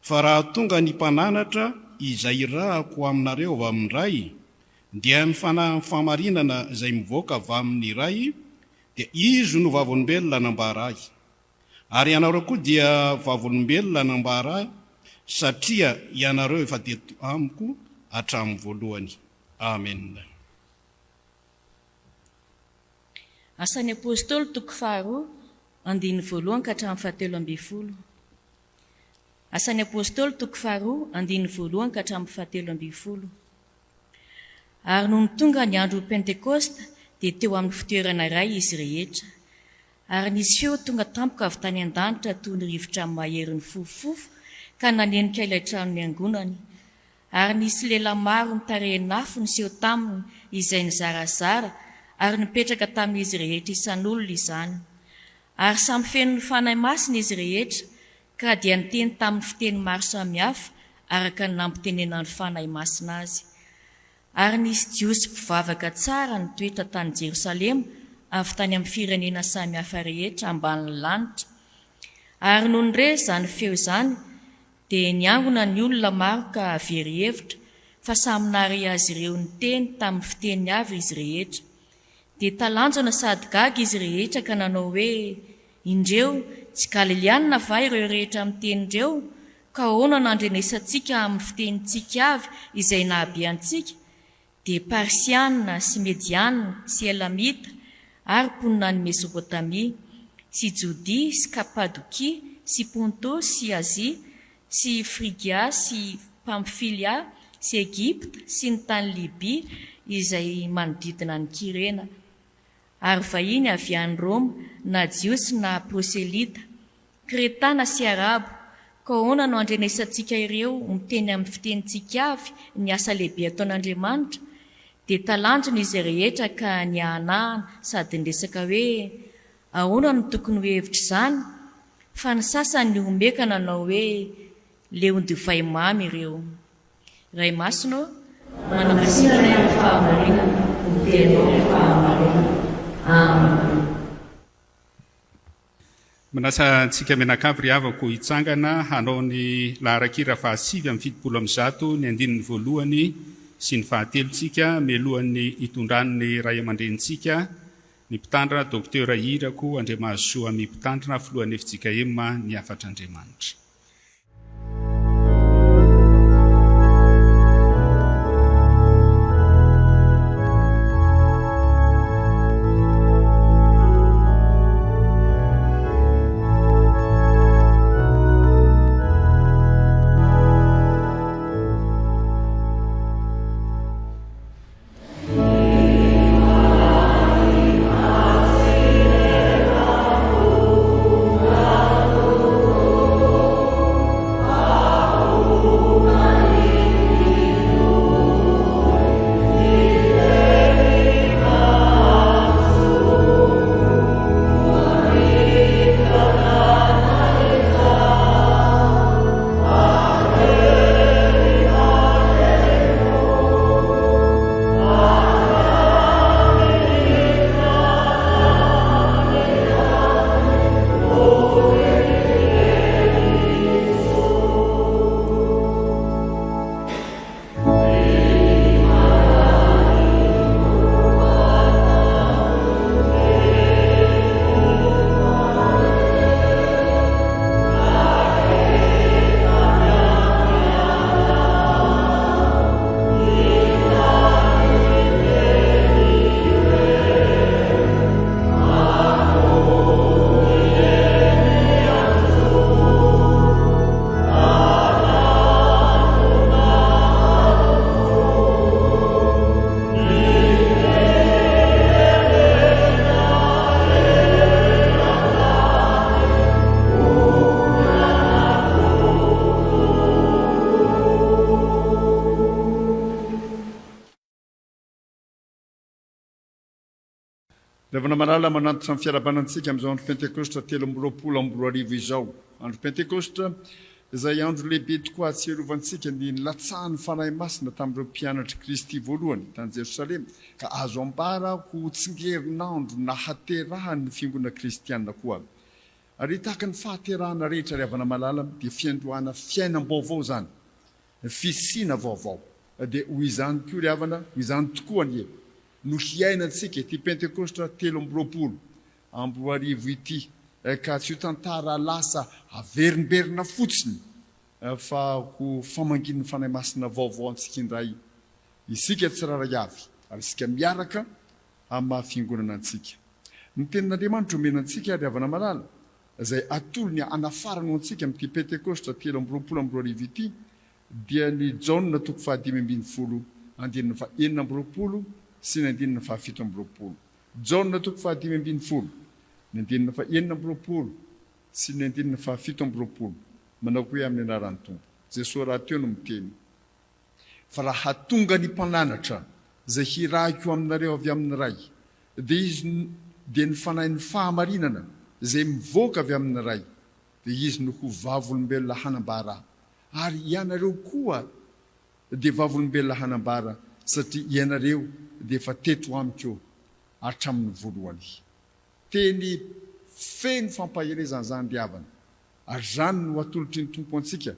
Fa raha tonga ny mpananatra izay rahako aminareo avy amin'ny ray, dia ny famarinana izay mivoaka avy amin'ny ray, dia izy no vavolombelona nambara ahy. Ary ianareo koa dia vavolombelona nambara ahy, satria ianareo efa teto amiko hatramin'ny voalohany. Amen. Asan'ny apôstôly 2:1 ka hatramin'ny 17. Asan'ny apôstôly 2:1 ka hatramin'ny 17. Ary noho ny tonga ny andro Pentekosta dia teo amin'ny fitoerana iray izy rehetra. Ary nisy feo tonga tampoka avy tany an-danitra toy ny rivotra amin'ny maherin'ny fofofofo ka nanenika ilay trano ny angonany. Ary nisy lehilahy maro nitarehiny afo niseho taminy izay nizarazara, ary nipetraka tamin'izy rehetra isan'olona izany. Ary samy feno ny fanahy masina izy rehetra, ka dia niteny tamin'ny fiteny maro samihafa araka ny nampitenenan'ny fanahy masina azy. Ary nisy jiosy mpivavaka tsara nitoetra tany Jerosalema avy tany amin'ny firenena samihafa rehetra ambanin'ny lanitra. Ary noho nire zany feo izany, dia niangona ny olona maro ka very hevitra, fa samy nahare azy ireo ny teny tamin'ny fiteny avy izy rehetra. Dia talanjona sady gaga izy rehetra ka nanao hoe, indreo tsy Galiliana va ireo rehetra mitenindreo, ka ahoana nandrenesantsika amin'ny fitenintsika avy izay nahabeantsika? Dia Parsiana sy Mediana sy Elamita, ary mponina ny Mesopotamia, sy Jodia sy Kapadokia sy Ponto sy Azia sy Frigia sy Pamfilia sy Egypta sy ny tany Libia izay manodidina ny Kirena. Ary vahiny avy any Roma, na jiosy na proselita, Kretana sy Arabo, ka ahoana no andrenesantsika ireo miteny amin'ny fitenintsika avy ny asa lehibe ataon'Andriamanitra? Dia talanjona izy rehetra ka nianahana sady niresaka hoe, ahoana no tokony ho hevitra izany? Fa ny sasany ny omeka nanao hoe, leo divay mamy ireo. Ray masino, manamasina ny fahamarinana, tenao ny fahamarinana. Amen. Manasa antsika menakavy ry havako hitsangana hanao ny laharakira 7:70 ny 9 sy ny 13 melohan'ny hitondran'ny ray aman-drenitsika ny mpitandrina Dr. Irako Andriamasoa mpitandrina Fotoam FJKM ny afatr'Andriamanitra. Revana malala manantitra amin'ny fiarabanantsika amin'izao andro Pentekosta 3 izao. Andro Pentekosta izay andro lehibe tokoa ahatsiarovantsika ny latsahan'ny fanahy masina tamin'ireo mpianatra Kristy voalohany tany Jerosalema ka azo ambara ho tsingerinandro nahaterahan'ny fiangonana kristianina koa. Ary tahaka ny fahaterahana rehetra revana malala dia fiandohana fiainam-baovao zany, fisina vaovao. Dia hoy izany koa ravana, hoy izany tokoa ny no hiainantsika ity Pentekosta 3 ity ka tsy ho tantara lasa averinberina fotsiny fa ho famangin'ny fanahy masina vaovao antsika indray. Isika tsiraray avy ary isika miaraka amin'ny mahafiangonana antsika. Ny tenin'Andriamanitra omenantsika ry havana malala izay atolony anafarana antsika amin'ity Pentekosta 3 ity dia ny Jaona 5:20 andinina fa 4 sy ny andinina fa 7. Jaona 5:20 ny andinina fa 4 sy ny andinina fa 7. Manao hoe amin'ny anaran'ny Tompo. Jesosy raha teo no miteny. Fa raha hatonga ny mpananatra izay hirahiko aminareo avy amin'ny ray, dia izy dia ny fanahin'ny fahamarinana izay mivoaka avy amin'ny ray, dia izy no ho vavolombelona hanambara. Ary ianareo koa dia vavolombelona hanambara satria ianareo dia efa teto amiko hatramin'ny voalohany. Teny feno fampaherezana zany diavana. Ary zany no atolotry ny Tompo antsika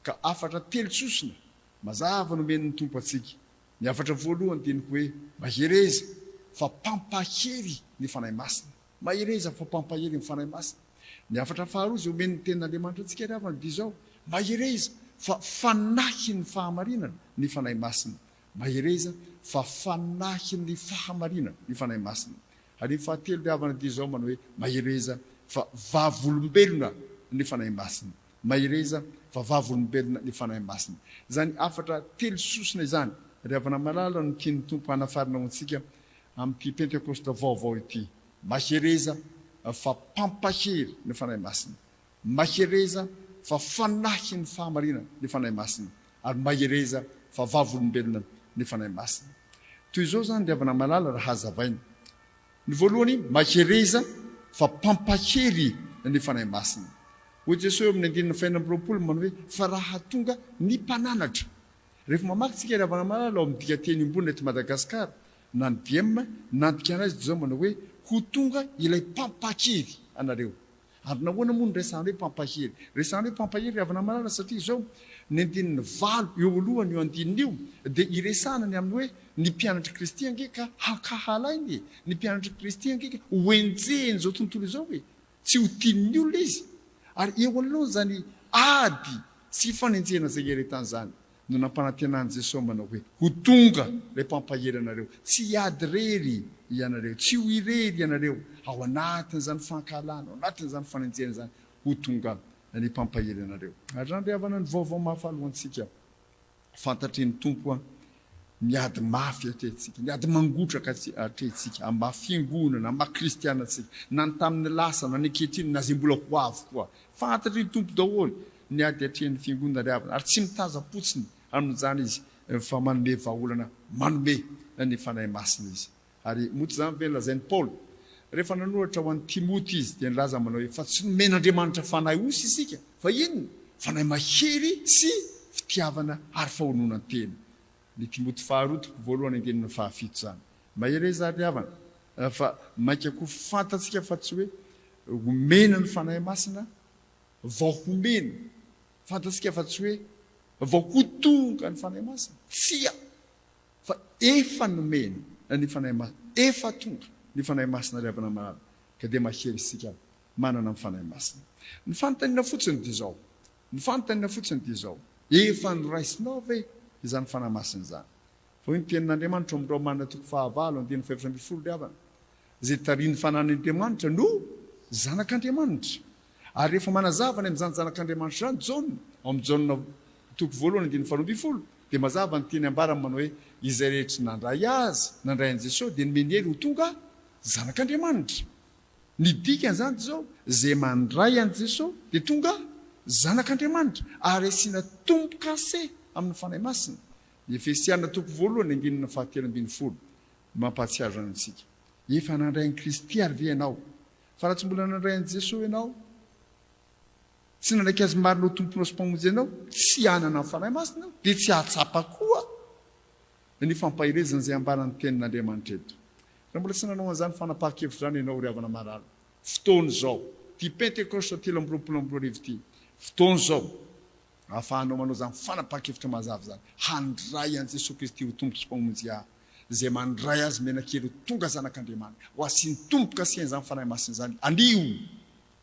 ka afatra telo sosina mazava no men'ny Tompo antsika. Ny afatra voalohany dia ny hoe mahereza fa pampahery ny fanahy masina. Mahereza fa pampahery ny fanahy masina. Ny afatra faharoa izay omen'ny tenin'Andriamanitra antsika diavana dia izao mahereza fa fanahy ny fahamarinana ny fanahy masina. Mahereza fa fanahy ny fahamarinana ny fanahy masina. Ary ny fahatelo diavana dia izao manao hoe mahereza fa vavolombelona ny fanahy masina. Mahereza fa vavolombelona ny fanahy masina. Zany afatra telo sosina izany ry havana malala no tian'ny Tompo hanafarana antsika amin'ity Pentekosta vaovao ity. Mahereza fa pampahery ny fanahy masina. Mahereza fa fanahy ny fahamarinana ny fanahy masina. Ary mahereza fa vavolombelona ny fanahy masina. Toy izao zany ry havana malala raha hazavaina. Ny voalohany mahereza fa pampahery ny fanahy masina. Hoy Jesosy amin'ny andinina fa 4 manao hoe fa raha tonga ny mpananatra. Rehefa mamaky tsika ry havana malala ao amin'ny dikateny ambony eto Madagasikara na ny DM nandika anazy dia izao manao hoe ho tonga ilay pampahery anareo. Ary nahoana moa ny resahany hoe pampahery? Resahany hoe pampahery ry havana malala satria izao ny andininy 5 eo alohany io andininy io dia iresahana ny amin'ny hoe ny mpianatra Kristy angeka hakahalainy, ny mpianatra Kristy angeka hoenjehiny izao tontolo izao hoe tsy ho tian'ny olona izy. Ary eo alohany zany ady sy fanenjehana izay eretany zany no nampanantenany Jesosy manao hoe ho tonga ilay pampahery anareo, tsy ady rery ianareo, tsy ho irery ianareo ao anatin'izany fankahalana, ao anatin'izany fanenjehana zany ho tonga ny pampahery anareo. Ary zany ry havana ny vaovao mahafalo antsika fantatry ny Tompo miady mafy atrehtsika, miady mangotraka atrehtsika amin'ny mahafiangonana, amin'ny maha-kristiana antsika, na ny tamin'ny lasa na ny ankehitriny na izay mbola ho avy koa. Fantatry ny Tompo daholo ny ady atrehan'ny fiangonana ry havana ary tsy mitaza-potsiny amin'izany izy fa manome vahaolana, manome ny fanahy masina izy. Ary moty zany ve lazain'ny Paoly rehefa nanoratra ho an'ny Timoty izy dia nilaza manao hoe fa tsy nomen'Andriamanitra fanahy osy isika fa inona? Fanahy mahery sy fitiavana ary fahonona ny teny. Ny Timoty 2:1 zany. Mahereza ry havana fa mainka koa fantatsika fa tsy hoe homena ny fanahy masina vao homena. Fantatsika fa tsy hoe vao ho tonga ny fanahy masina. Tsia fa efa nomena ny fanahy masina, efa tonga ny fanahy masina ry havana malala ka dia mahery isika manana ny fanahy masina. Ny fanontaniana fotsiny dia izao. Ny fanontaniana fotsiny dia izao. Efa noraisinao ve izany fanahy masina izany? Fa hoy ny tenin'Andriamanitra amin'ny Romanina 5:20 ry havana. Izay tarihan'ny fanan'Andriamanitra no zanak'Andriamanitra. Ary rehefa manazava ny amin'izany zanak'Andriamanitra zany Jaona, ao amin'ny Jaona 1:12 dia mazava ny teny ambarany manao hoe izay rehetra nandray azy, nandray an'i Jesosy dia nomeny hery ho tonga zanak'Andriamanitra. Ny dikan'izany izao izay mandray an'i Jesosy dia tonga zanak'Andriamanitra ary asiana tombo-kase amin'ny fanahy masina. Ny Efesiana 1:13 mampahatsiaro antsika. efa nandrain'ny Kristy ary ve ianao fa raha tsy mbola nandrain'i Jesosy ianao tsy nandraiky azy marina ho tomponao sy mpamonjy ianao tsy anana ny fanahy masina dia tsy ahatsapa koa ny fampahirezana izay ambaran'ny tenin'Andriamanitra eto raha mbola tsy nanao an'izany fanapahan-kevitra zany ianao ry havana maralo fotoana izao ty Pentekosta 3 ty fotoana izao ahafahanao manao zany fanapahan-kevitra mazava zany handray an' Jesosy Kristy ho tompo sy mpamonjy ahy zay mandray azy menakely ho tonga zanak'Andriamanitra ho asiany tompoka asiany zany fanahy masina zany anio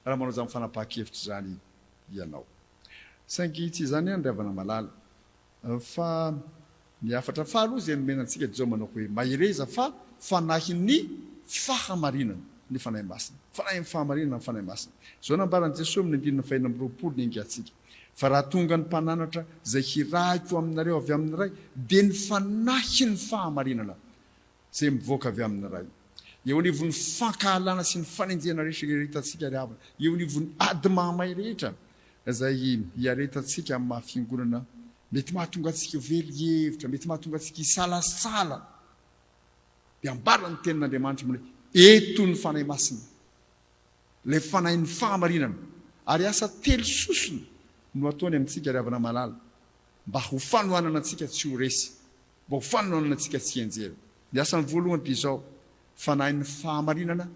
raha manao zany fanapahan-kevitra zany ianao saingy tsy zany ihany ry havana malala fa miafatra fahaloha zay nomenantsika zao manao hoe mahireza fa fanahin'ny fahamarinana ny fanahy masina fanahy fahamarinana ny fanahy masina zao nambaran'i Jesosy amin'ny 9:20 ny ingatsika fa raha tonga ny mpananatra zay hirahiko aminareo avy amin'ny ray dia ny fanahy ny fahamarinana zay mivoaka avy amin'ny ray eo anivon'ny fankahalana sy ny fanenjena rehetra hitantsika ry havana eo anivon'ny ady mahamay rehetra zay hiaretantsika amin'ny mahafingonana mety mahatonga antsika velihevitra mety mahatonga antsika hisalasala dia ambarany tenin'Andriamanitra mole eto ny fanahy masina le fanahy ny fahamarinana ary asa telo sosona no ataony amintsika ry havana malala mba ho fanohanana antsika tsy ho resy mba ho fanohanana antsika tsy enjera ny asany voalohany dia izao fanahy ny fahamarinana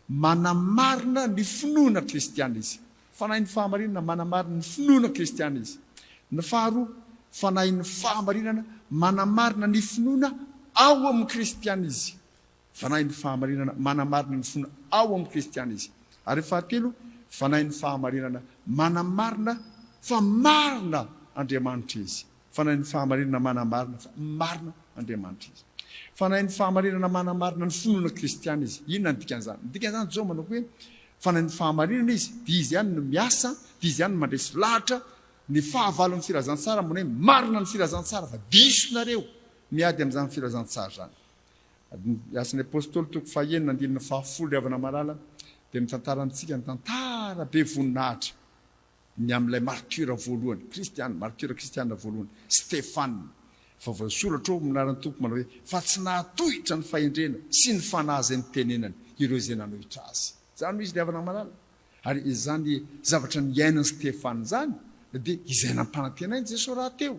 manamarina ny finoana kristiana izy fanahy ny fahamarinana manamarina ny finoana kristiana izy ny faharoa fanahy ny fahamarinana manamarina ny finoana ao amin'ny kristiana izy fanahy ny fahamarinana manamarina ny finoana ao amin'ny kristiana izy ary fahatelo fanahy ny fahamarinana manamarina fa marina Andriamanitra izy fanahy ny fahamarinana manamarina fa marina Andriamanitra izy fanahy ny fahamarinana manamarina ny finoana kristiana izy inona ny dikan'izany ny dikan'izany zao manao hoe fanahy ny fahamarinana izy dia izy ihany no miasa dia izy ihany no mandresy lahatra ny fahavalon'ny firazantsara mona hoe marina ny firazantsara fa disonareo miady amin'izany firazantsara zany asan'ny apôstôly toko fahaenina andinina fahafolo ry havana malala dia mitantara antsika ny tantara be voninahitra ny amin'ilay martyra voalohany martyra kristiana voalohany Stefana fa voasoratra ao minaran'ny tompo manao hoe fa tsy nahatohitra ny fahendrena sy ny fanahy zay ny tenenany ireo izay nanohitra azy zany izy ry havana malala ary izany zavatra ny iainan'ny Stefana zany dia izay nampanantenainy Jesosy raha teo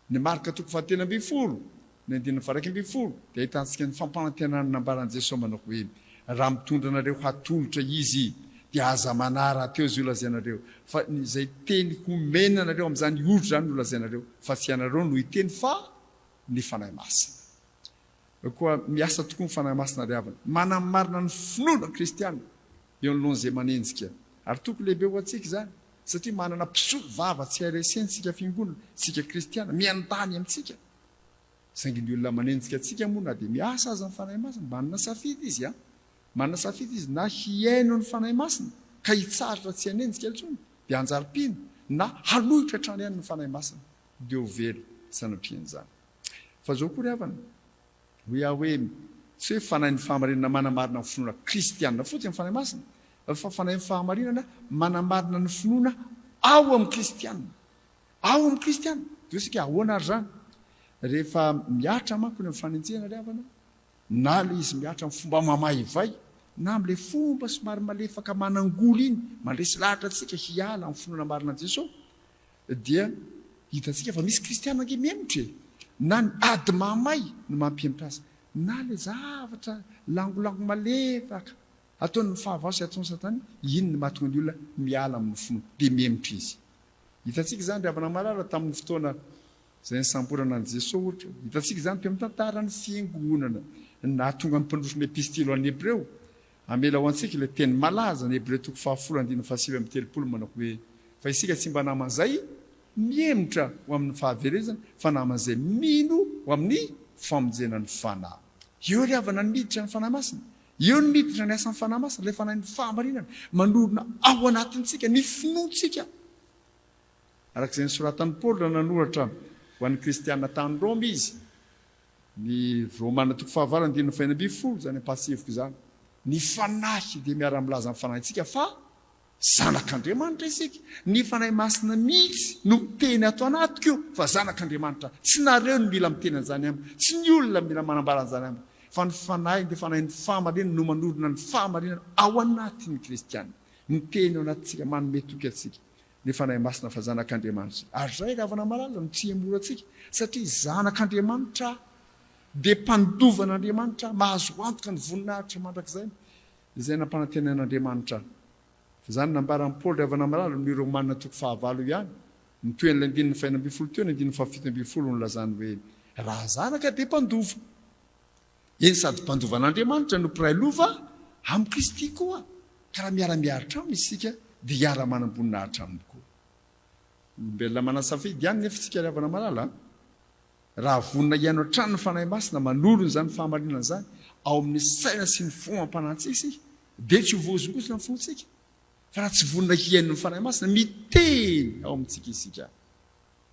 ny marika toko 19 ny 9:20 dia ahitantsika ny fampanantenana nambaran'i Jesosy manao hoe raha mitondra anareo hatolotra izy dia aza manara teo izy olazainareo fa izay teny homena anareo amin'izany olo zany olazainareo fa tsy anareo no hiteny fa ny fanahy masina koa miasa tokoa ny fanahy masina ry havana manamarina ny finoana kristiana eo anoloan'izay manenjika ary toko lehibe ho antsika zany satria manana mpiso vava tsy aresentsika fingonana tsika kristiana miantany amintsika saingy ny olona manenjika atsika moa na dia miasa aza ny fanahy masina manana safidy izy manana safidy izy na hiaino ny fanahy masina ka hitsaritra tsy hanenjika intsony dia anjari-pina na hanohitra hatrany ihany ny fanahy masina dia ho velo sanatrian'izany fa zao koa ry havana hoe tsy hoe fanahy ny fahamarinana manamarina ny finoana kristiana fotsiny ny fanahy masina fa fanahy ny fahamarinana manamarina ny finoana ao amin'ny kristiana dia sika ahoana ary zany rehefa miatra manko ny fanenjena ry havana na le izy miatra amin'ny fomba mamaivay na amin'ilay fomba somary malefaka manangoly iny mandresy lahatra atsika hiala amin'ny finoana marina an' Jesosy dia hitantsika fa misy kristiana ange miemotra na ny ady mahamay no mampiemotra azy na le zavatra langolango malefaka ataony ny fahavao sy ataony satany iny ny mahatonga ny olona miala amin'ny finoana dia miemotra izy hitantsika zany ry havana malala tamin'ny fotoana zay ny samborana an' Jesosy ohatra hitantsika zany teo amin'ny tantarany fiangonana nahatonga ny mpandrosony epistilo an'ny Hebreo amela ho antsika ilay teny malaza ny Hebreo toko 10:7 manao hoe fa isika tsy mba naman'izay miemotra ho amin'ny fahaverezana fa naman'izay mino ho amin'ny famonjenany fanahy eo ry havana ny miditra ny fanahy masina eo ny miditra ny asan'ny fanahy masina ilay fanahy ny fahamarinana manorona ao anatintsika ny finoantsika arak'izay ny soratan'ny Paoly nanoratra ho an'ny kristiana tany Roma izy ny Romana toko 9:20 zany ampasivoko zany ny fanahy dia miara-milaza ny fanahintsika fa zanak'Andriamanitra isika ny fanahy masina mihitsy no teny ato anatiko io fa zanak'Andriamanitra tsy nareo no mila miteny an'izany amiko tsy ny olona mila manambara an'izany amiko fa ny fanahy dia fanahin'ny fahamarinana no manorina ny fahamarinana ao anatin'ny kristianina ny teny ao anatintsika manome toky atsika ny fanahy masina fa zanak'Andriamanitra ary zay ravana malala no tsy emora atsika satria zanak'Andriamanitra dia mpandovan'Andriamanitra mahazo antoka ny voninahitra mandrakizay izay nampanantenan'Andriamanitra fa zany nambaran'ny Paoly ravana malala ny Romanina 9 ihany ny toen'ilay 9 teo ny 7 no lazany hoe raha zanaka dia mpandova eny sady mpandovan'Andriamanitra no mpiray lova amin'ny Kristy koa ka raha miara-miaritra aminy isika dia hiara-manam-boninahitra aminy koa mbelona manasafidy ihany nefa isika ravana malala raha vonina ihaino hatrany ny fanahy masina manolony zany fahamarinana zany ao amin'ny saina sy ny fomam-panantsika dia tsy hovozongosina ny fontsika fa raha tsy vonina hiaino ny fanahy masina miteny ao amintsika isika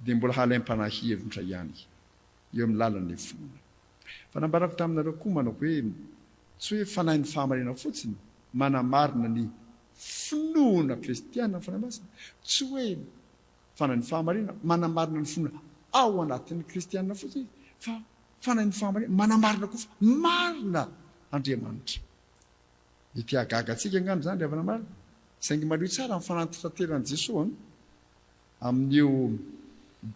dia mbola halaim-panahy hevitra ihany eo amin'ny lalan'ilay finoana fa nambarako taminareo koa manao hoe tsy hoe fanahy ny fahamarinana fotsiny manamarina ny finoana kristiana ny fanahy masina tsy hoe fanahy ny fahamarinana manamarina ny finoana ao anatin'ny kristianina fotsiny fa fanahy ny fahamarinana manamarina koa fa marina Andriamanitra ity agaga atsika angano zany ravana marina saingy malio tsara amin'ny fanantitanteran'i Jesosy amin'io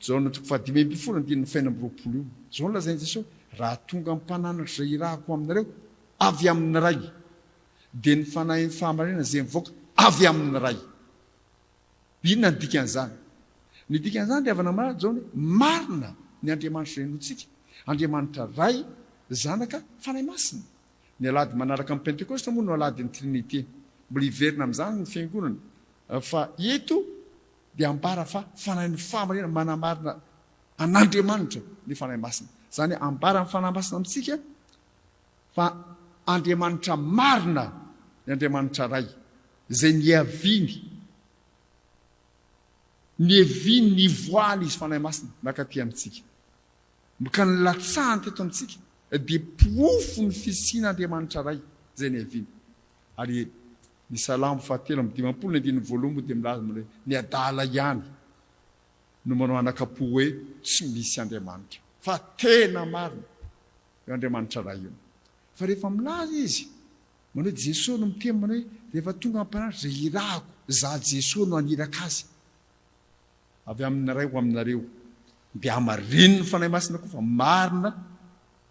Jaona 5:20 io zao lazain'i Jesosy raha tonga mpananatra zay irahako aminareo avy amin'ny ray dia ny fanahy ny fahamarinana zay mivoaka avy amin'ny ray inona ny dikan'izany ny dikan'izany ravana marina zao marina ny Andriamanitra renotsika Andriamanitra ray zanaka fanahy masina ny alady manaraka amin'ny Pentekosta moa no alady ny Trinité mbola hiverina amin'izany ny fiangonana fa eto dia ambara fa fanahy ny fahamarinana manamarina an'Andriamanitra ny fanahy masina zany ambara ny fanahy masina amintsika fa Andriamanitra marina ny Andriamanitra ray zay niaviny ny voaly izy fanahy masina makaty amintsika ka ny latsahany teto amintsika dia piofo ny fisian'Andriamanitra ray zay niaviny ary ny Salamo 7:50 dia milaza hoe ny adala ihany no manao anakapo hoe tsy misy Andriamanitra fa tena marina eo Andriamanitra ray io fa rehefa milaza izy manao Jesosy no miteny manao hoe rehefa tonga ampanaritra zay irahako za Jesosy no aniraka azy avy amin'ny ray ho aminareo dia amarininy fanahy masina koa fa marina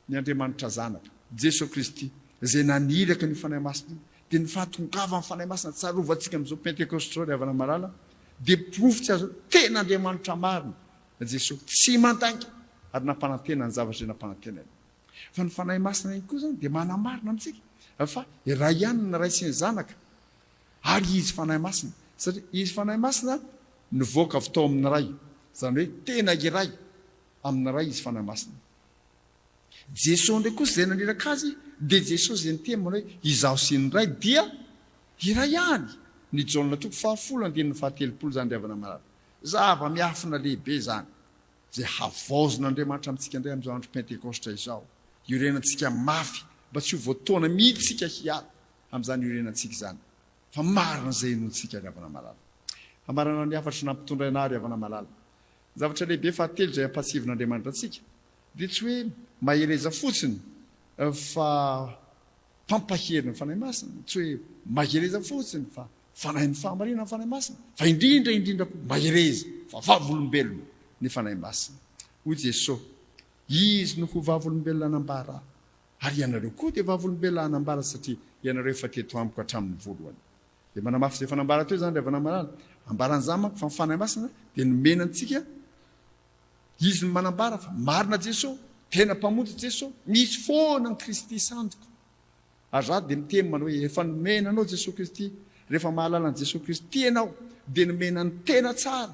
ny Andriamanitra zanaka Jesosy Kristy zay naniraka ny fanahy masina dia ny fahatongava amin'ny fanahy masina tsarovantsika amin'izao Pentekosta zao ravana malala dia pirofotsy azo tena Andriamanitra marina Jesosy tsy mantanka ary nampanantena ny zavatra zay nampanantena fa ny fanahy masina iny koa zany dia manamarina amintsika fa ray ihany ny ray sy ny zanaka ary izy fanahy masina satria izy fanahy masina nivoaka avy tao amin'ny ray zany hoe tena iray amin'ny ray izy fanahy masina Jesosy ndray kosa zay naniraka azy dia Jesosy zay niteny manao hoe izaho sy ny ray dia iray ihany ny Jaona 10:7 zany ravana malala zava-miafina lehibe zany zay havaozin'Andriamanitra amintsika indray amin'izao andro Pentekosta izao iorenantsika mafy mba tsy ho voatoana mihitsika hiady amin'izany iorenantsika zany fa marina zay nontsika ravana malala amarana ny afatra nampitondra anary ravana malala zavatra lehibe fahatelo zay ampatsivin'Andriamanitra atsika dia tsy hoe mahereza fotsiny fa pampaherina ny fanahy masina tsy hoe mahereza fotsiny fa fanahy ny fahamarinana ny fanahy masina fa indrindra koa mahereza fa vavolombelona ny fanahy masina hoy Jesosy izy no ho vavolombelona anambara ary ianareo koa dia vavolombelona anambara satria ianareo efa teto amiko hatramin'ny voalohany dia manamafy zay fanambara teo zany ravana malala ambaran'izany manko fa ny fanahy masina dia nomenantsika izy no manambara fa marina Jesosy tena mpamonjy Jesosy misy foana ny Kristy santoko ary za dia miteny manao hoe efa nomenanao Jesosy Kristy rehefa mahalala ny Jesosy Kristy ianao dia nomena ny tena tsara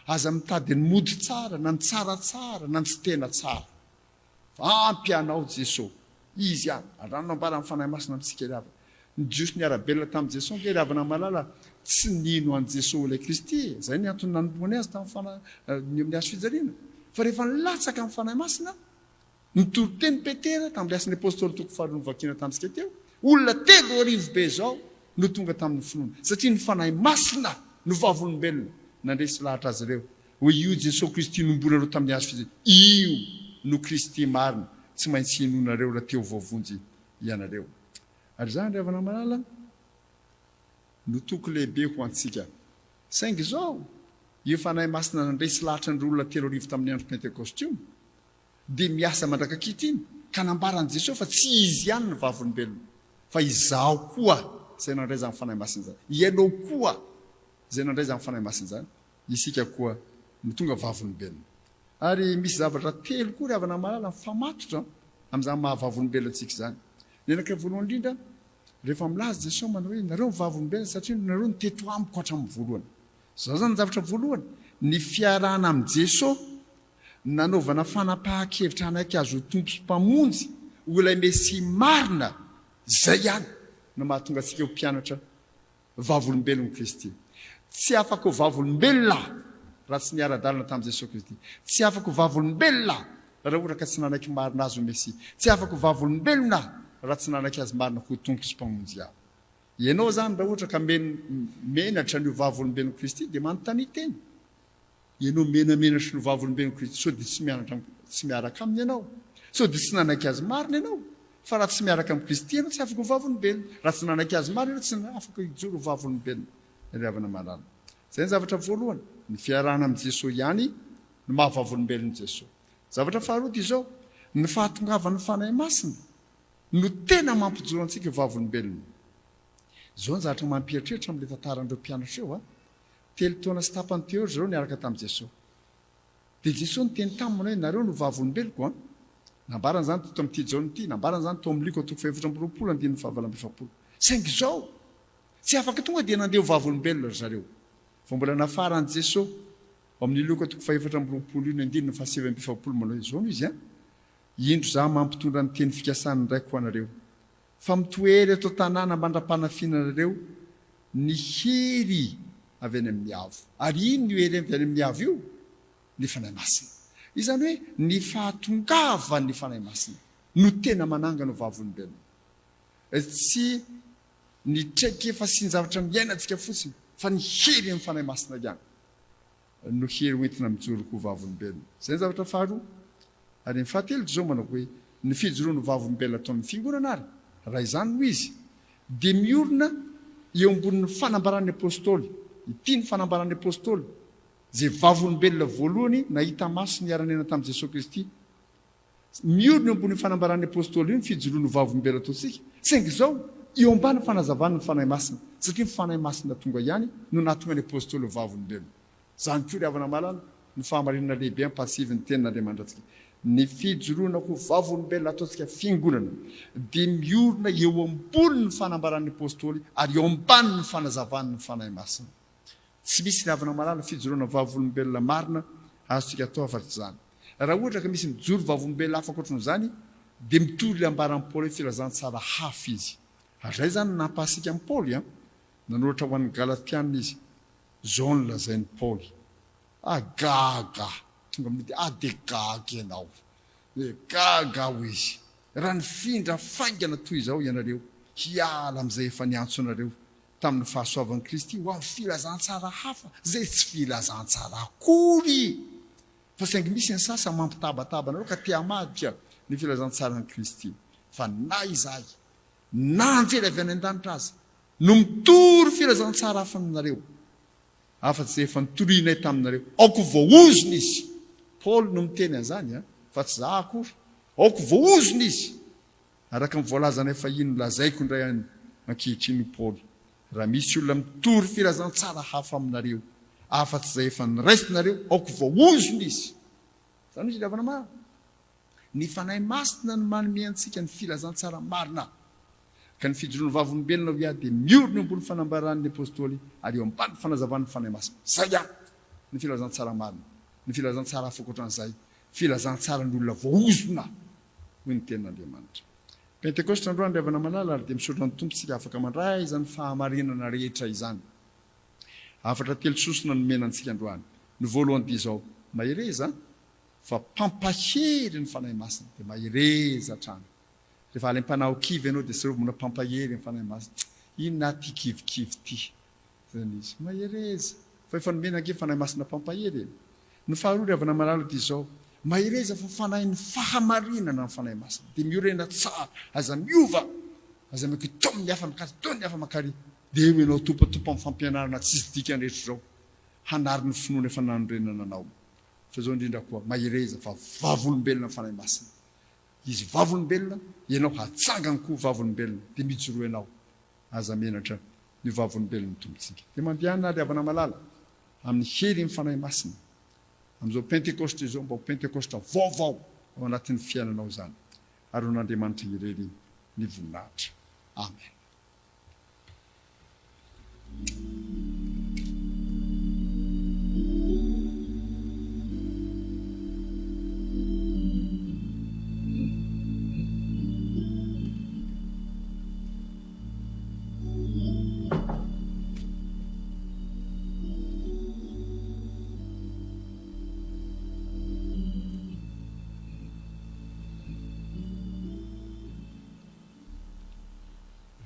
aza mitady ny mody tsara na ny tsaratsara na ny tsy tena tsara fa ampy anao Jesosy izy ihany ary raha nambara amin'ny fanahy masina amintsika ravana ny jiosy ny arabelona tamin'i Jesosy dia ravana malala tsy nino an'i Jesosy ilay Kristy zay ny antony nanomboany azy tamin'ny amin'ny azo fijaliana fa rehefa nilatsaka amin'ny fanahy masina nitoroteny Petera tamin'ny asan'ny apôstôly 2 vakiana tamintsika teo olona 3 be zao no tonga tamin'ny finoana satria ny fanahy masina no vavolombelona nandresy lahatra azy ireo hoe io Jesosy Kristy nombonareo tamin'ny azo fijaliana io no Kristy marina tsy maintsy inonareo raha teo voavonjy ianareo. Ary zany ry havana malala no toko lehibe ho antsika. Saingy zao io Fanahy Masina nandresy lahatra ny olona 3 arivo tamin'ny andro Pentekosta io dia miasa mandrakakity iny ka nambaran' Jesosy fa tsy izy ihany ny vavolombelona fa izaho koa zay nandray zany Fanahy Masina zany. Ianao koa zay nandray zany Fanahy Masina zany. Isika koa no tonga vavolombelona. Ary misy zavatra telo koa ry havana malala mifamatotra amin'izany mahavavolombelona antsika zany. Ny anankiray voalohany indrindra rehefa milaza Jesosy manao hoe nareo ny vavolombelona satria nareo ny teto amiko hatramin'ny voalohany. Zao zany ny zavatra voalohany, ny fiarahana amin'ny Jesosy nanaovana fanapahan-kevitra anaiky azo ho tompo sy mpamonjy ho ilay Mesia marina zay ihany no mahatonga antsika ho mpianatra vavolombelon'i Kristy. Tsy afaka ho vavolombelona raha tsy niara-dalana tamin'i Jesosy Kristy. Tsy afaka ho vavolombelona raha ohatra ka tsy nanaiky marina azy ho Mesia. Tsy afaka ho vavolombelona raha tsy nanaiky azy marina ho tompo sy mpamonjy ahy. Ianao zany raha ohatra ka menatra ny vavolombelon'i Kristy dia manontany teny. Ianao menamenatra ny vavolombelon'i Kristy sao dia tsy miaraka aminy ianao. Sao dia tsy nanaiky azy marina ianao. Fa raha tsy miaraka amin'ny Kristy ianao tsy afaka ho vavolombelona. Raha tsy nanaiky azy marina ianao tsy afaka hijoro ho vavolombelona. Ry havana malala. Zay ny zavatra voalohany, ny fiarahana amin'ny Jesosy ihany no mahavavolombelon'i Jesosy. Zavatra faharoa izao, ny fahatongavan'ny Fanahy Masina no tena mampijoro antsika vavolombelona. Zao ny zavatra mampieritreritra amin'ilay tantaran'ireo mpianatra eo. 3 taona sy tapany teo zareo niaraka tamin'i Jesosy. Dia Jesosy niteny taminy hoe nareo no vavolombeloko. Nambarana zany teto amin'ity jaona ity, nambarana zany tao amin'ny Luka 4:20-20. Saingy zao tsy afaka tonga dia nandeha ho vavolombelona ry zareo. Fa mbola nafaran'i Jesosy amin'ny Luka 4:20-20 manao hoe zao no izy indro za mampitondra ny teny fikasany ndraiky ho anareo. Fa mitoery atao tanàna mandra-panafinanareo ny hery avy any amin'ny avo. Ary ino ny hery avy any amin'ny avo io? Ny Fanahy Masina. Izany hoe ny fahatongavan'ny Fanahy Masina no tena manangana vavolombelona. Tsy ny traiky efa sy ny zavatra miainantsika fotsiny fa ny hery amin'ny Fanahy Masina ihany no hery hoentina mijoro ho vavolombelona. Zay ny zavatra faharoa. Ary ny fahatelo zao manao hoe ny fijoroan'ny vavolombelona atao amin'ny fiangonana ary raha izany no izy dia miorina eo ambonin'ny fanambaran'ny apôstôly. Ity ny fanambaran'ny apôstôly zay vavolombelona voalohany nahita maso niara-nena tamin'i Jesosy Kristy. Miorina eo ambonin'ny fanambaran'ny apôstôly io ny fijoroan'ny vavolombelona ataontsika. Saingy zao eo ambany fanazavana ny Fanahy Masina satria ny Fanahy Masina tonga ihany no nahatonga ny apôstôly ho vavolombelona. Zany koa ry havana malala ny fahamarinana lehibe ampasivy ny tenin'Andriamanitra antsika. Ny fijoroana ho vavolombelona ataontsika fiangonana dia miorina eo ambony ny fanambaran'ny apôstôly ary eo ambany ny fanazavan'ny Fanahy Masina. Tsy misy ny havana malala fijoroana vavolombelona marina azontsika atao afa-tsy zany. Raha ohatra ka misy mijoro vavolombelona hafa ankoatran'izany dia mitory ilay ambaran'i Paoly hoe filazantsara hafa izy. Ary zay zany nampahasika amin'ny Paoly nanoratra ho an'ny Galatiana izy. Zao ny lazain'ny Paoly. Gaga. Tonga amin'ny dia dia gaga ianao. Gaga ho izy. Raha ny findra faingana toy izao ianareo hiala amin'izay efa niantso anareo tamin'ny fahasoavan'i Kristy ho amin'ny filazantsara hafa zay tsy filazantsara akory. Fa saingy misy ny sasa mampitabataba anareo ka te hamadika ny filazantsarani Kristy. Fa na izahay na anjely avy any an-danitra azy no mitory filazantsara hafa aminareo afa-tsy zay efa nitorianay taminareo aoko voaozona izy. Paoly no miteny an'izany fa tsy za akory. Aoko voaozona izy. Araka ny voalazana efa ino lazaiko indray ankehitriny Paoly. Raha misy olona mitory filazantsara hafa aminareo afa-tsy zay efa niraisinareo aoko voaozona izy. Zany izy lavana maro. Ny Fanahy Masina no manome antsika ny filazantsara marina. Ka ny fijoroan'ny vavolombelona ho dia miorina eo ambony fanambaran'ny apôstôly ary eo ambany fanazavan'ny Fanahy Masina. Zay ihany ny filazantsara marina. Ny filazantsara hafa ankoatran'izay filazantsara ny olona voaozona hoy ny tenin'Andriamanitra. Pentekosta androany ry havana malala ary dia misaotra ny tompo tsika afaka mandray izany fahamarinana rehetra izany. Afatra telo sosona no menantsika androany. Ny voalohany dia izao mahireza fa pampahery ny Fanahy Masina dia mahireza hatrany. Rehefa alay mpanao kivy ianao dia sorobona pampahery ny Fanahy Masina. Inona ty kivikivy ty? Zany izy mahireza. Fa efa nomena ange Fanahy Masina pampahery. Ny faharoa ry havana malala dia izao mahireza fa fanahy ny fahamarinana ny fanahy masina dia miorena tsara aza miova aza makito amin'ny hafa makary to ny hafa makary dia eo ianao tompatopa amin'ny fampianarana tsisy dikany rehetra zao hanary ny finoana efa nanorenana anao fa zao indrindra koa mahireza fa vavolombelona ny fanahy masina izy vavolombelona ianao hatsangany koa vavolombelona dia mijoro ianao aza menatra ny vavolombelona ny tompontsika dia mandiana ary avana malala amin'ny hery ny fanahy masina amin'izao pentekosta izao mba ho pentekosta vaovao ao anatin'ny fiainanao zany ary ho n'Andriamanitra irery ny voninahitra amen.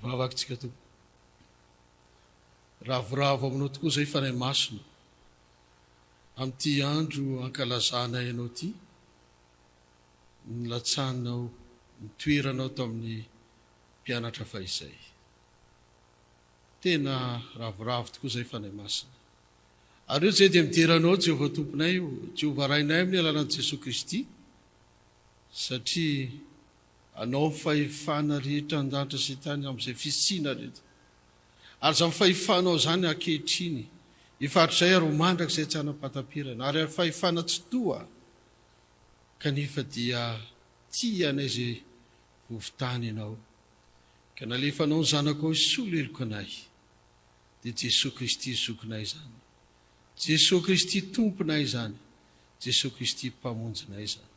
Vavakintsika tompo ravoravo aminao tokoa zay fanahy masina amin'ity andro ankalazana ianao ty nilatsanao nitoeranao tamin'ny mpianatra fa izay tena ravoravo tokoa zay fanahy masina ary eo zay dia mideranao Jehovah tomponay Jehovah rainay amin'ny alalan'i Jesosy Kristy satria anao fahefana rehetra andanta sy tany amin'izay fisina rehetra ary za mifahefanao zany ankehitriny ifatr'izay ary ho mandraka izay tsy hanam-patapirana ary fahefana tsy toa kanefa dia tia anay zay vovotany ianao ka nalefanao ny zanako isolo eloko anay dia Jesosy Kristy zokinay zany Jesosy Kristy tomponay zany Jesosy Kristy mpamonjinay zany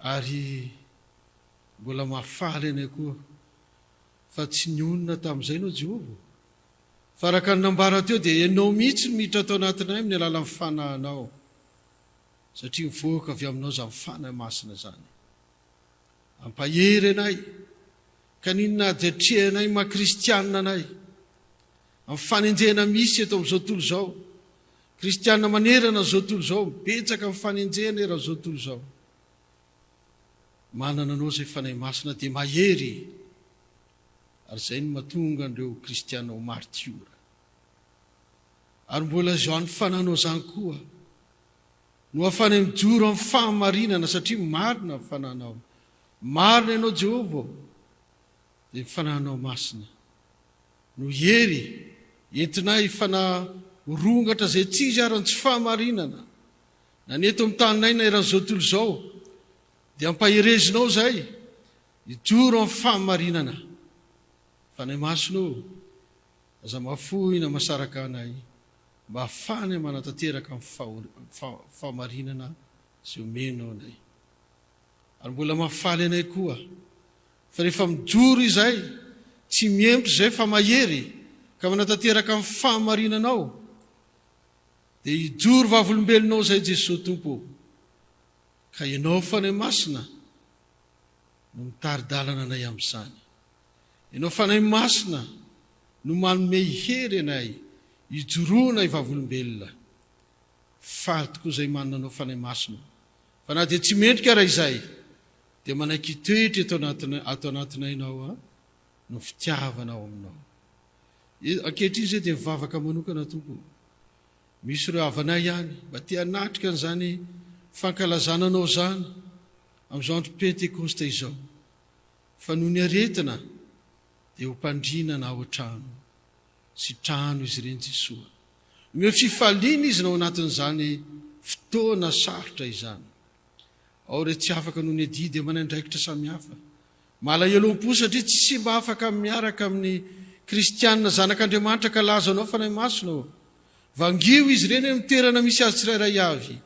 ary mbola mahafaly anay koa fa tsy nionina tamin'izay nao Jehovah fa raka ny nambara teo dia ianao mihitsy miditra tao anatinay amin'ny alalan'ny fanahinao satria mivoaka avy aminao za mifanahy masina zany ampahery anay ka ninona adiatrehanay makristianina anay amin'ny fanenjehana misy eto amin'izao tontolo zao kristianina manerana zao tontolo zao mibetsaka amin'ny fanenjehana eran' zao tontolo zao manana anao zay fanahy masina dia mahery ary zay ny mahatonga an'ireo kristiana ho martiora ary mbola zao any fananao zany koa no hafanay mijoro amin'ny fahamarinana satria marina ny fananao marina ianao Jehovah dia fananao masina no hery entinay fanarongatra zay tsy izy arany tsy fahamarinana naneto amin'ny taninay na eran'izao tontolo zao dia ampaherezinao zay ijoro amin'ny fahamarinana fanahy masina aza mafohina masaraka anay mba hafany manatanteraka amin'ny fahamarinana zay omenao anay ary mbola mahafaly anay koa fa rehefa mijoro izay tsy miempitra zay fa mahery ka manatanteraka amin'ny fahamarinanao dia ijoro vavolombelonao zay Jesosy tompo ka ianao fanahy masina no mitaridalana anay amin'izany ianao fanahy masina no manome hery anay ijoroana ivavolombelona faly tokoa zay manana anao fanahy masina fa na dia tsy mendrika raha izay dia manaiky toetra ato anatinainao no fitiavanao aminao ankehitriny zay dia mivavaka manokana tompo misy ireo havanay ihany mba tia natrika an'izany fankalazananao zany amin'izao andro pentekosta izao fa noho ny aretina dia ho mpandrinana ao an-trano sy trano izy ireny Jesosy meo fifaliana izy nao anatin'izany fotoana sarotra izany ao re tsy afaka noho ny adi dia manandraikitra samihafa malahelo-po satria tsy mba afaka miaraka amin'ny kristianina zanak'Andriamanitra ka laza anao fanahy masina vangio izy ireny mitoerana misy azy tsirairay avy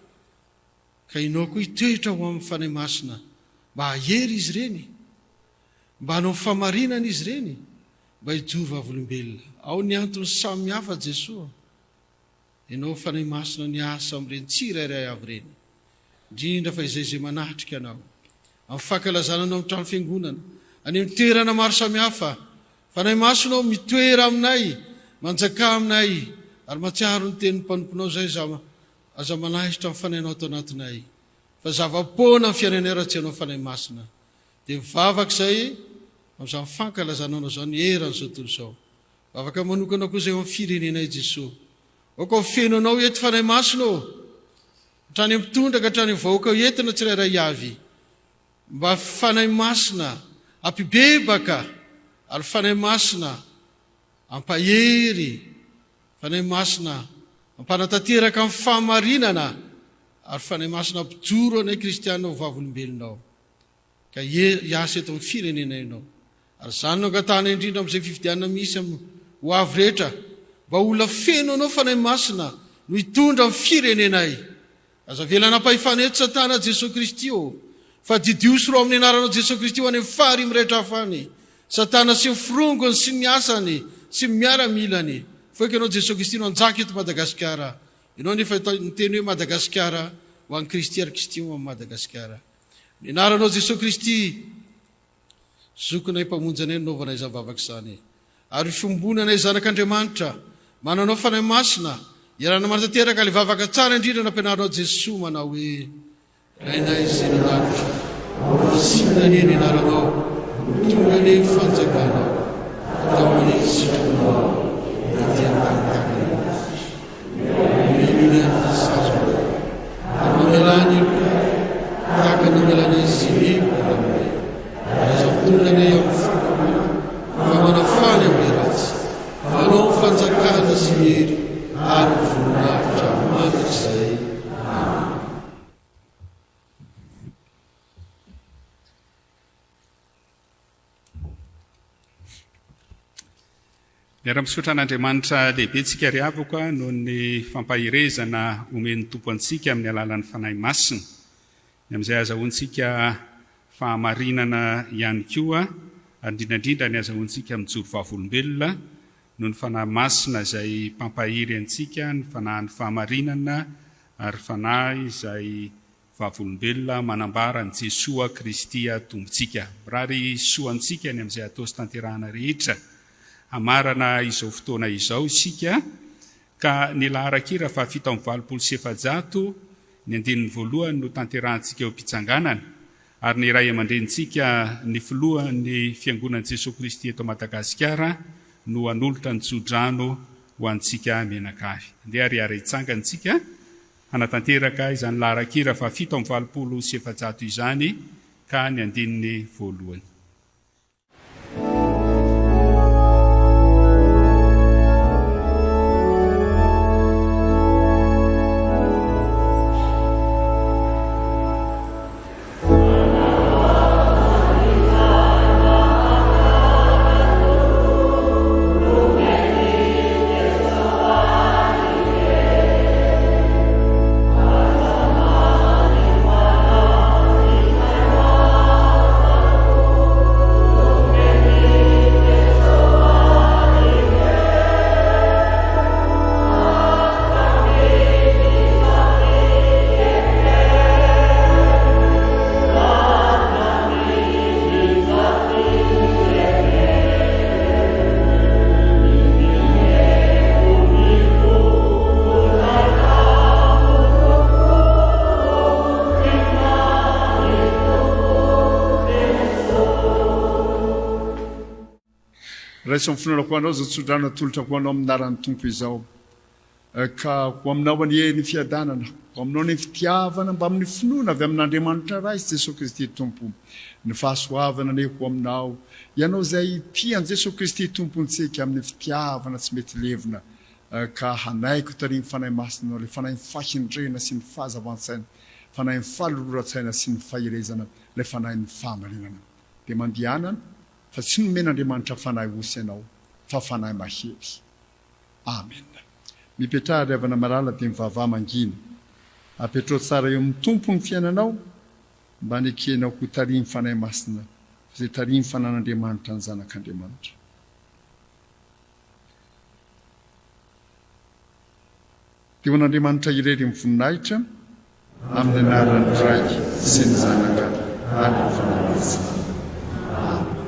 ka inao koa hitoetra ho amin'ny fanahy masina mba hahery izy ireny mba hanao famarinana izy ireny mba hijoro vavolombelona ao ny antony samihafa Jesosy ianao fanahy masina ny asa amin'ireny tsirairay avy ireny indrindra fa izay zay manatrika anao amin'ny fankalazananao amin'ny trano fiangonana any amin'ny toerana maro samihafa fanahy masina mitoera aminay manjaka aminay ary matsiaro ny tenin'ny mpanomponao zay za aza manahitra mifanainao ato anatinay fa zava-poana ny fiainanay raha tsy anao fanahy masina dia mivavaka izay amin'izany mifankalazanao anao zao ny eran'izao tontolo izao vavaka manokana koa izay eo amin'ny firenenay Jesosy oka feno anao eto fanahy masina ô hatrany mitondra ka hatrany vahoaka entina tsirairay avy mba fanahy masina ampibebaka ary fanahy masina ampahery fanahy masina ampanatanteraka amin'ny fahamarinana ary fanahy masina ampijoro anay kristianina ho vavolombelonao ka hiasa eto amin'ny firenenainao ary zany no angatahana indrindra amin'izay fifidianana misy ho avy rehetra mba olona feno anao fanahy masina no hitondra amin'ny firenenay aza velanam-pahefana eto satana Jesosy Kristy ô fa didiosy ro amin'ny anaranao Jesosy Kristy ho any amin'ny fahary mirehetra hafany satana sy mifirongony sy miasany sy miaramilany fa ianao Jesosy Kristy no anjaka eto Madagasikara ianao nefa niteny hoe Madagasikara ho an'ny Kristy ary Kristy ho amin'ny Madagasikara ny anaranao Jesosy Kristy zokonay mpamonjanay nanaovanay izany vavaka izany ary fiombonanay zanak'Andriamanitra mananao fanahy masina iarana manatanteraka ilay vavaka tsara indrindra nampianaranao Jesosy manao hoe rainay izay nanaritra masina ny anaranao tonga ny fanjakanao atao ny sitramonao mety ambatakana sazo ary mamelany tahaka namelana izy aminy aza tonga ny amin'ny fakamana fa manafaly amin'ny ratsy fanao fanjakana sy hery ary voninahitra mandrak'izay. Amen. Miara-misaotra an'Andriamanitra lehibe tsika ry avaka noho ny fampahirezana omen'ny tompo antsika amin'ny alalan'ny fanahy masina amin'izay azahoantsika fahamarinana ihany koa ary indrindrandrindra ny azahoantsika mijoro vavolombelona noho ny fanahy masina izay mpampahiry antsika ny fanahin'ny fahamarinana ary fanahy izay vavolombelona manambara ny Jesosy Kristy tombontsika rary soantsika ny amin'izay atao sy tanterahana rehetra amarana izao fotoana izao isika ka ny laharan-kira fa 720 ny andinin'ny voalohany no tanterahantsika eo am-pitsanganana ary ny ray aman-drenitsika ny filohan'ny fiangonan'i Jesosy Kristy eto Madagasikara no anolotra ny tsodrano ho antsika menakavy andeha ariary itsangantsika hanatanteraka izany laharan-kira fa 720 izany ka ny andinin'ny voalohany. raisa mifinonako anao zao tsodrano atolotrako anao aminaran'ny tompo izao ka ho aminao any ny fiadanana ho aminao ny fitiavana mba amin'ny finoana avy amin'Andriamanitra ray sy Jesosy Kristy tompo ny fahasoavana ne ho aminao ianao zay tian Jesosy Kristy tompontsika amin'ny fitiavana tsy mety levina ka hanaiko tarihan'ny fanahy masinao le fanahy fahindrena sy ny fahazavantsaina fanahy fahaloloratsaina sy ny fahirezana le fanahy ny fahamarinana dia mandianana fa tsy nomen'Andriamanitra fanahy osy ianao fa fanahy mahery. Amen. Mipetrahary avana marala dia mivavah mangina apetrao tsara eo amin'ny tompo ny fiainanao mba nekenao ho tarihan'ny fanahy masina izay tarihan'ny fanan'Andriamanitra ny zanak'Andriamanitra. Dia ho an'Andriamanitra irery mivoninahitra amin'ny anaran'ny Ray sy ny Zanaka ary ny fanahy masina. Amen.